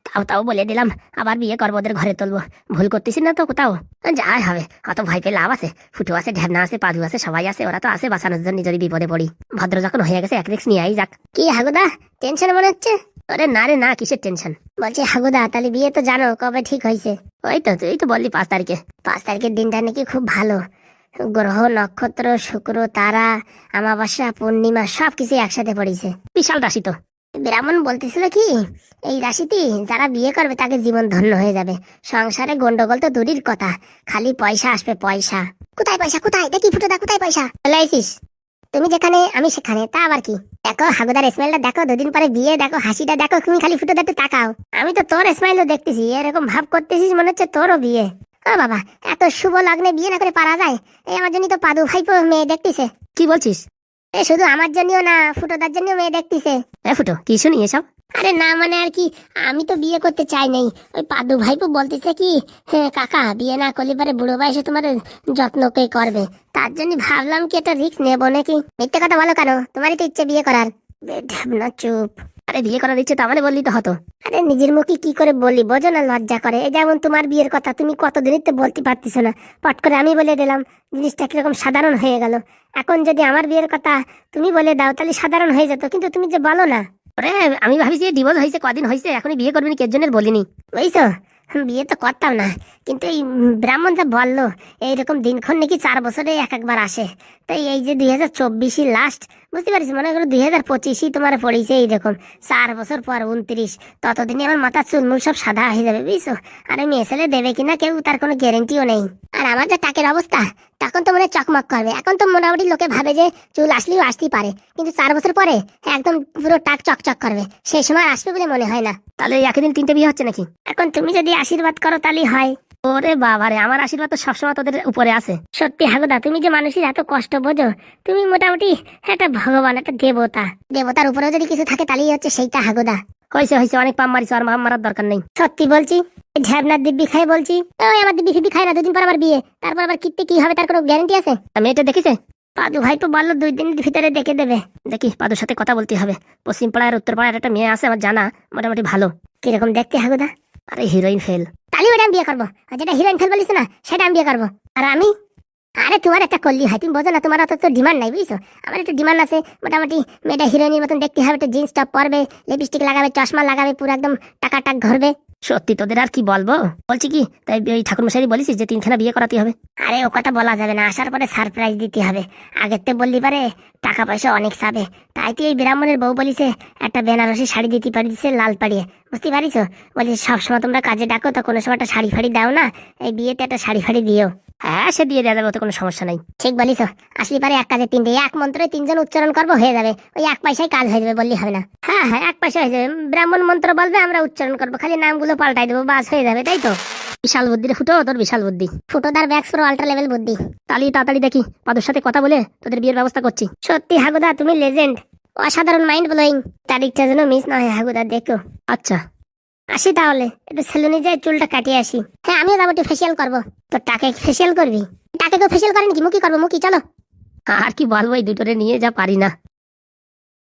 Speaker 1: তাও তাও বলে দিলাম, আবার বিয়ে করবো, ওদের ঘরে তুলবো, ভুল করতেছি না তো কোথাও? যাই হবে, অত ভয় পেয়ে লাভ আছে? ফুটু আছে, ঢ্যাবনা আছে, পাদু আছে, সবাই আছে, ওরা তো আছে বাঁচানোর জন্য যদি বিপদে পড়ি। ভদ্র যখন হয়ে গেছে, এক রিক্স নিয়ে আই যাক। কি হাগুদা, টেনশন মনে হচ্ছে? আরে না রে না, কিসের টেনশন? বলছি হাগুদা, তাহলে বিয়ে তো জানো কবে ঠিক হয়েছে? ওই তো তুই তো বললি 5 তারিখে। 5 তারিখের দিনটা নাকি খুব ভালো, গ্রহ নক্ষত্র শুক্র তারা অমাবস্যা পূর্ণিমা সবকিছু একসাথে পড়েছে, বিশাল রাশি তো। ব্রাহ্মণ বলতেছিল কি, এই রাশিতে যারা বিয়ে করবে তাকে জীবন ধন্য হয়ে যাবে, সংসারে গন্ডগোল তো দূরের কথা, খালি পয়সা আসবে পয়সা। কোথায় পয়সা? কোথায় দেখি ফুটো দা, কোথায় পয়সা? চলে আইছিস তুমি যেখানে আমি সেখানে, তা আবার কি? দেখো হাগুদার স্মাইলটা দেখো, 2 দিন পরে বিয়ে, দেখো হাসিটা দেখো, তুমি খালি ফুটো দাতে তাকাও। আমি তো তোর স্মাইলও দেখতেছি, এরকম ভাব করতেছিস মনে হচ্ছে তোরও বিয়ে। ও বাবা, এত শুভ লগ্নে বিয়ে না করে পারা যায়? এই আমার জন্য তো পাদু ভাইপো মেয়ে দেখতেছে। কি বলছিস? এ শুধু আমার জন্যও না, ফুটোদার জন্য মেয়ে দেখতেছে। ফুটো কি শুনি এসব? আরে না মানে আর কি, আমি তো বিয়ে করতে চাই নাই, ওই পাদু ভাইপো বলতেছে কি, হ্যাঁ কাকা বিয়ে না করলে পরে বুড়ো বয়সে তোমার যত্ন কে করবে, তার জন্য ভাবলাম কি একটা রিস্ক নেবো নাকি। মিথ্যে কথা বলো কেন? তোমারই তো ইচ্ছে বিয়ে করার। ঢাবনা চুপ। আরে বিয়ে করার ইচ্ছে তাহলে বললি তো হতো। আরে নিজের মুখে কি করে বলি, বোঝো না, লজ্জা করে। এই যেমন তোমার বিয়ের কথা তুমি কতদিনই তো বলতে পারতিস না, পট করে আমি বলে দিলাম, জিনিসটা কিরকম সাধারণ হয়ে গেল। এখন যদি আমার বিয়ের কথা তুমি বলে দাও তাহলে সাধারণ হয়ে যেত, কিন্তু তুমি যে বলো না। ওরে আমি ভাবছি ডিভোর্স হয়েছে, কদিন হয়েছে, এখনই বিয়ে করবি, কে জন্য বলিনি, বুঝছো? বিয়ে তো করতাম না, কিন্তু এই ব্রাহ্মণ যা বললো এইরকম দিনক্ষণ নাকি 4 বছরে একবার আসে। তাই এই যে 2024 লাস্ট, বুঝতে পারছি, মনে করো 2025 তোমার পড়েছে এইরকম 4 বছর পর 29, ততদিনই আমার মাথা চুলমুল সব সাদা হয়ে যাবে, বুঝছো? আর মেয়ে ছেলে দেবে কিনা কেউ তার কোনো গ্যারেন্টিও নেই। আর আমার যে টাকের অবস্থা, তখন তো মনে চকমক করবে। এখন তো মোটামুটি লোকে ভাবে যে চুল আসলেও আসতেই পারে, কিন্তু 4 বছর পরে একদম পুরো টাক চকচক করবে, সেই সময় আসবে বলে মনে হয় না। তাহলে একই দিন 3টে বিয়ে হচ্ছে নাকি? এখন তুমি যদি আশীর্বাদ করো তাহলেই হয়। ওরে বাবারে, আমার আশীর্বাদ তো সবসময় তোদের উপরে আছে। সত্যি হাগুদা, তুমি যে মানুষের এত কষ্ট বোঝো, তুমি মোটামুটি একটা ভগবান, একটা দেবতা। দেবতার উপরেও যদি কিছু থাকে তাহলেই হচ্ছে সেইটা হাগুদা। হয়েছে হয়েছে, অনেক পাম মারিস, আর মারার দরকার নেই। সত্যি বলছি, ঝাবনার দিব্যি খাই বলছি। ওই আমার দিব্যি ফিব্বি খায় না, 2 দিন পর আবার বিয়ে, তারপর আবার কিত্তে কি হবে তার কোনো গ্যারান্টি আছে? আমি এটা দেখেছে পাদু ভাই তো বললো 2 দিনের ভিতরে দেখে দেবে। দেখি, পাদুর সাথে কথা বলতে হবে। পশ্চিম পাড়ায় আর উত্তর পাড়ায় একটা মেয়ে আছে আমার জানা, মোটামুটি ভালো। কিরকম দেখতে হাগুদা? আরে হিরোইন ফেল। তাহলে ওটা আমি বিয়ে করবো, আর যেটা হিরোইন ফেল বলিস না সেটা আমি বিয়ে করবো। আর আমি, আরে তোমার একটা করলি হয়, তুমি বোঝো না, তোমার অত তো ডিমান্ড নাই, বুঝছো? আমার একটা ডিমান্ড আছে, মোটামুটি মেয়েটা হিরোইনের মতন দেখতে হবে, একটা জিন্স টপ পরবে, লিপস্টিক লাগাবে, চশমা লাগাবে, পুরো একদম টাকা টাক ঘরবে। সত্যি তোদের আর কি বলবো, বলছি কি, তাই ওই ঠাকুর মশাই বলিস যে 3খানা বিয়ে করাতে হবে? আরে ও কথা বলা যাবে না, আসার পরে সারপ্রাইজ দিতে হবে। আগের তে বললি পারে টাকা পয়সা অনেক চাবে, তাই তো এই ব্রাহ্মণের বউ বলিছে একটা বেনারসি শাড়ি দিতে পারিছে, লাল পাড়িয়ে, বুঝতে পারিস? বলি সবসময় তোমরা কাজে ডাকো, তো কোনো সময় একটা শাড়ি ফাড়ি দাও না, এই বিয়েতে একটা শাড়ি ফাড়ি দিও। হ্যাঁ, সে দিয়ে দেওয়া যাবে, তো কোনো সমস্যা নাই। ঠিক বলিস, আসলি পারে এক কাজে 3টে, এক মন্ত্রে 3জন উচ্চারণ করবো, হয়ে যাবে। ওই 1 পয়সায় কাজ হয়ে যাবে, বললি হবে না? হ্যাঁ হ্যাঁ, 1 পয়সা হয়ে যাবে। ব্রাহ্মণ মন্ত্র বলবে, আমরা উচ্চারণ করবো, খালি নামগুলো পাল্টাই দেবো, বাস হয়ে যাবে, তাই তো? বিশাল বুদ্ধি রে ফুটো, তোর বিশাল বুদ্ধি। ফুটোদার ব্যাক্স পুরো আল্ট্রা লেভেল বুদ্ধি। তাহলে তাড়াতাড়ি দেখি পাদুর সাথে কথা বলে তোদের বিয়ের ব্যবস্থা করছি। সত্যি হাগুদা, তুমি লেজেন্ড, অসাধারণ, মাইন্ড ব্লোয়িং। তারিখটা যেন মিস না হয় হাগুদা, দেখো। আচ্ছা আসি তাহলে, একটু সেলুনে যাই, চুলটা কাটিয়ে আসি। হ্যাঁ, আমিও যাবো, একটু ফেসিয়াল করবো। তো টাকে ফেসিয়াল করবি? টাকে কেউ ফেসিয়াল করেন কি? মুখি করবো, মুখি, চলো। আর কি বলবো, এই দুটোরে নিয়ে যা পারি না।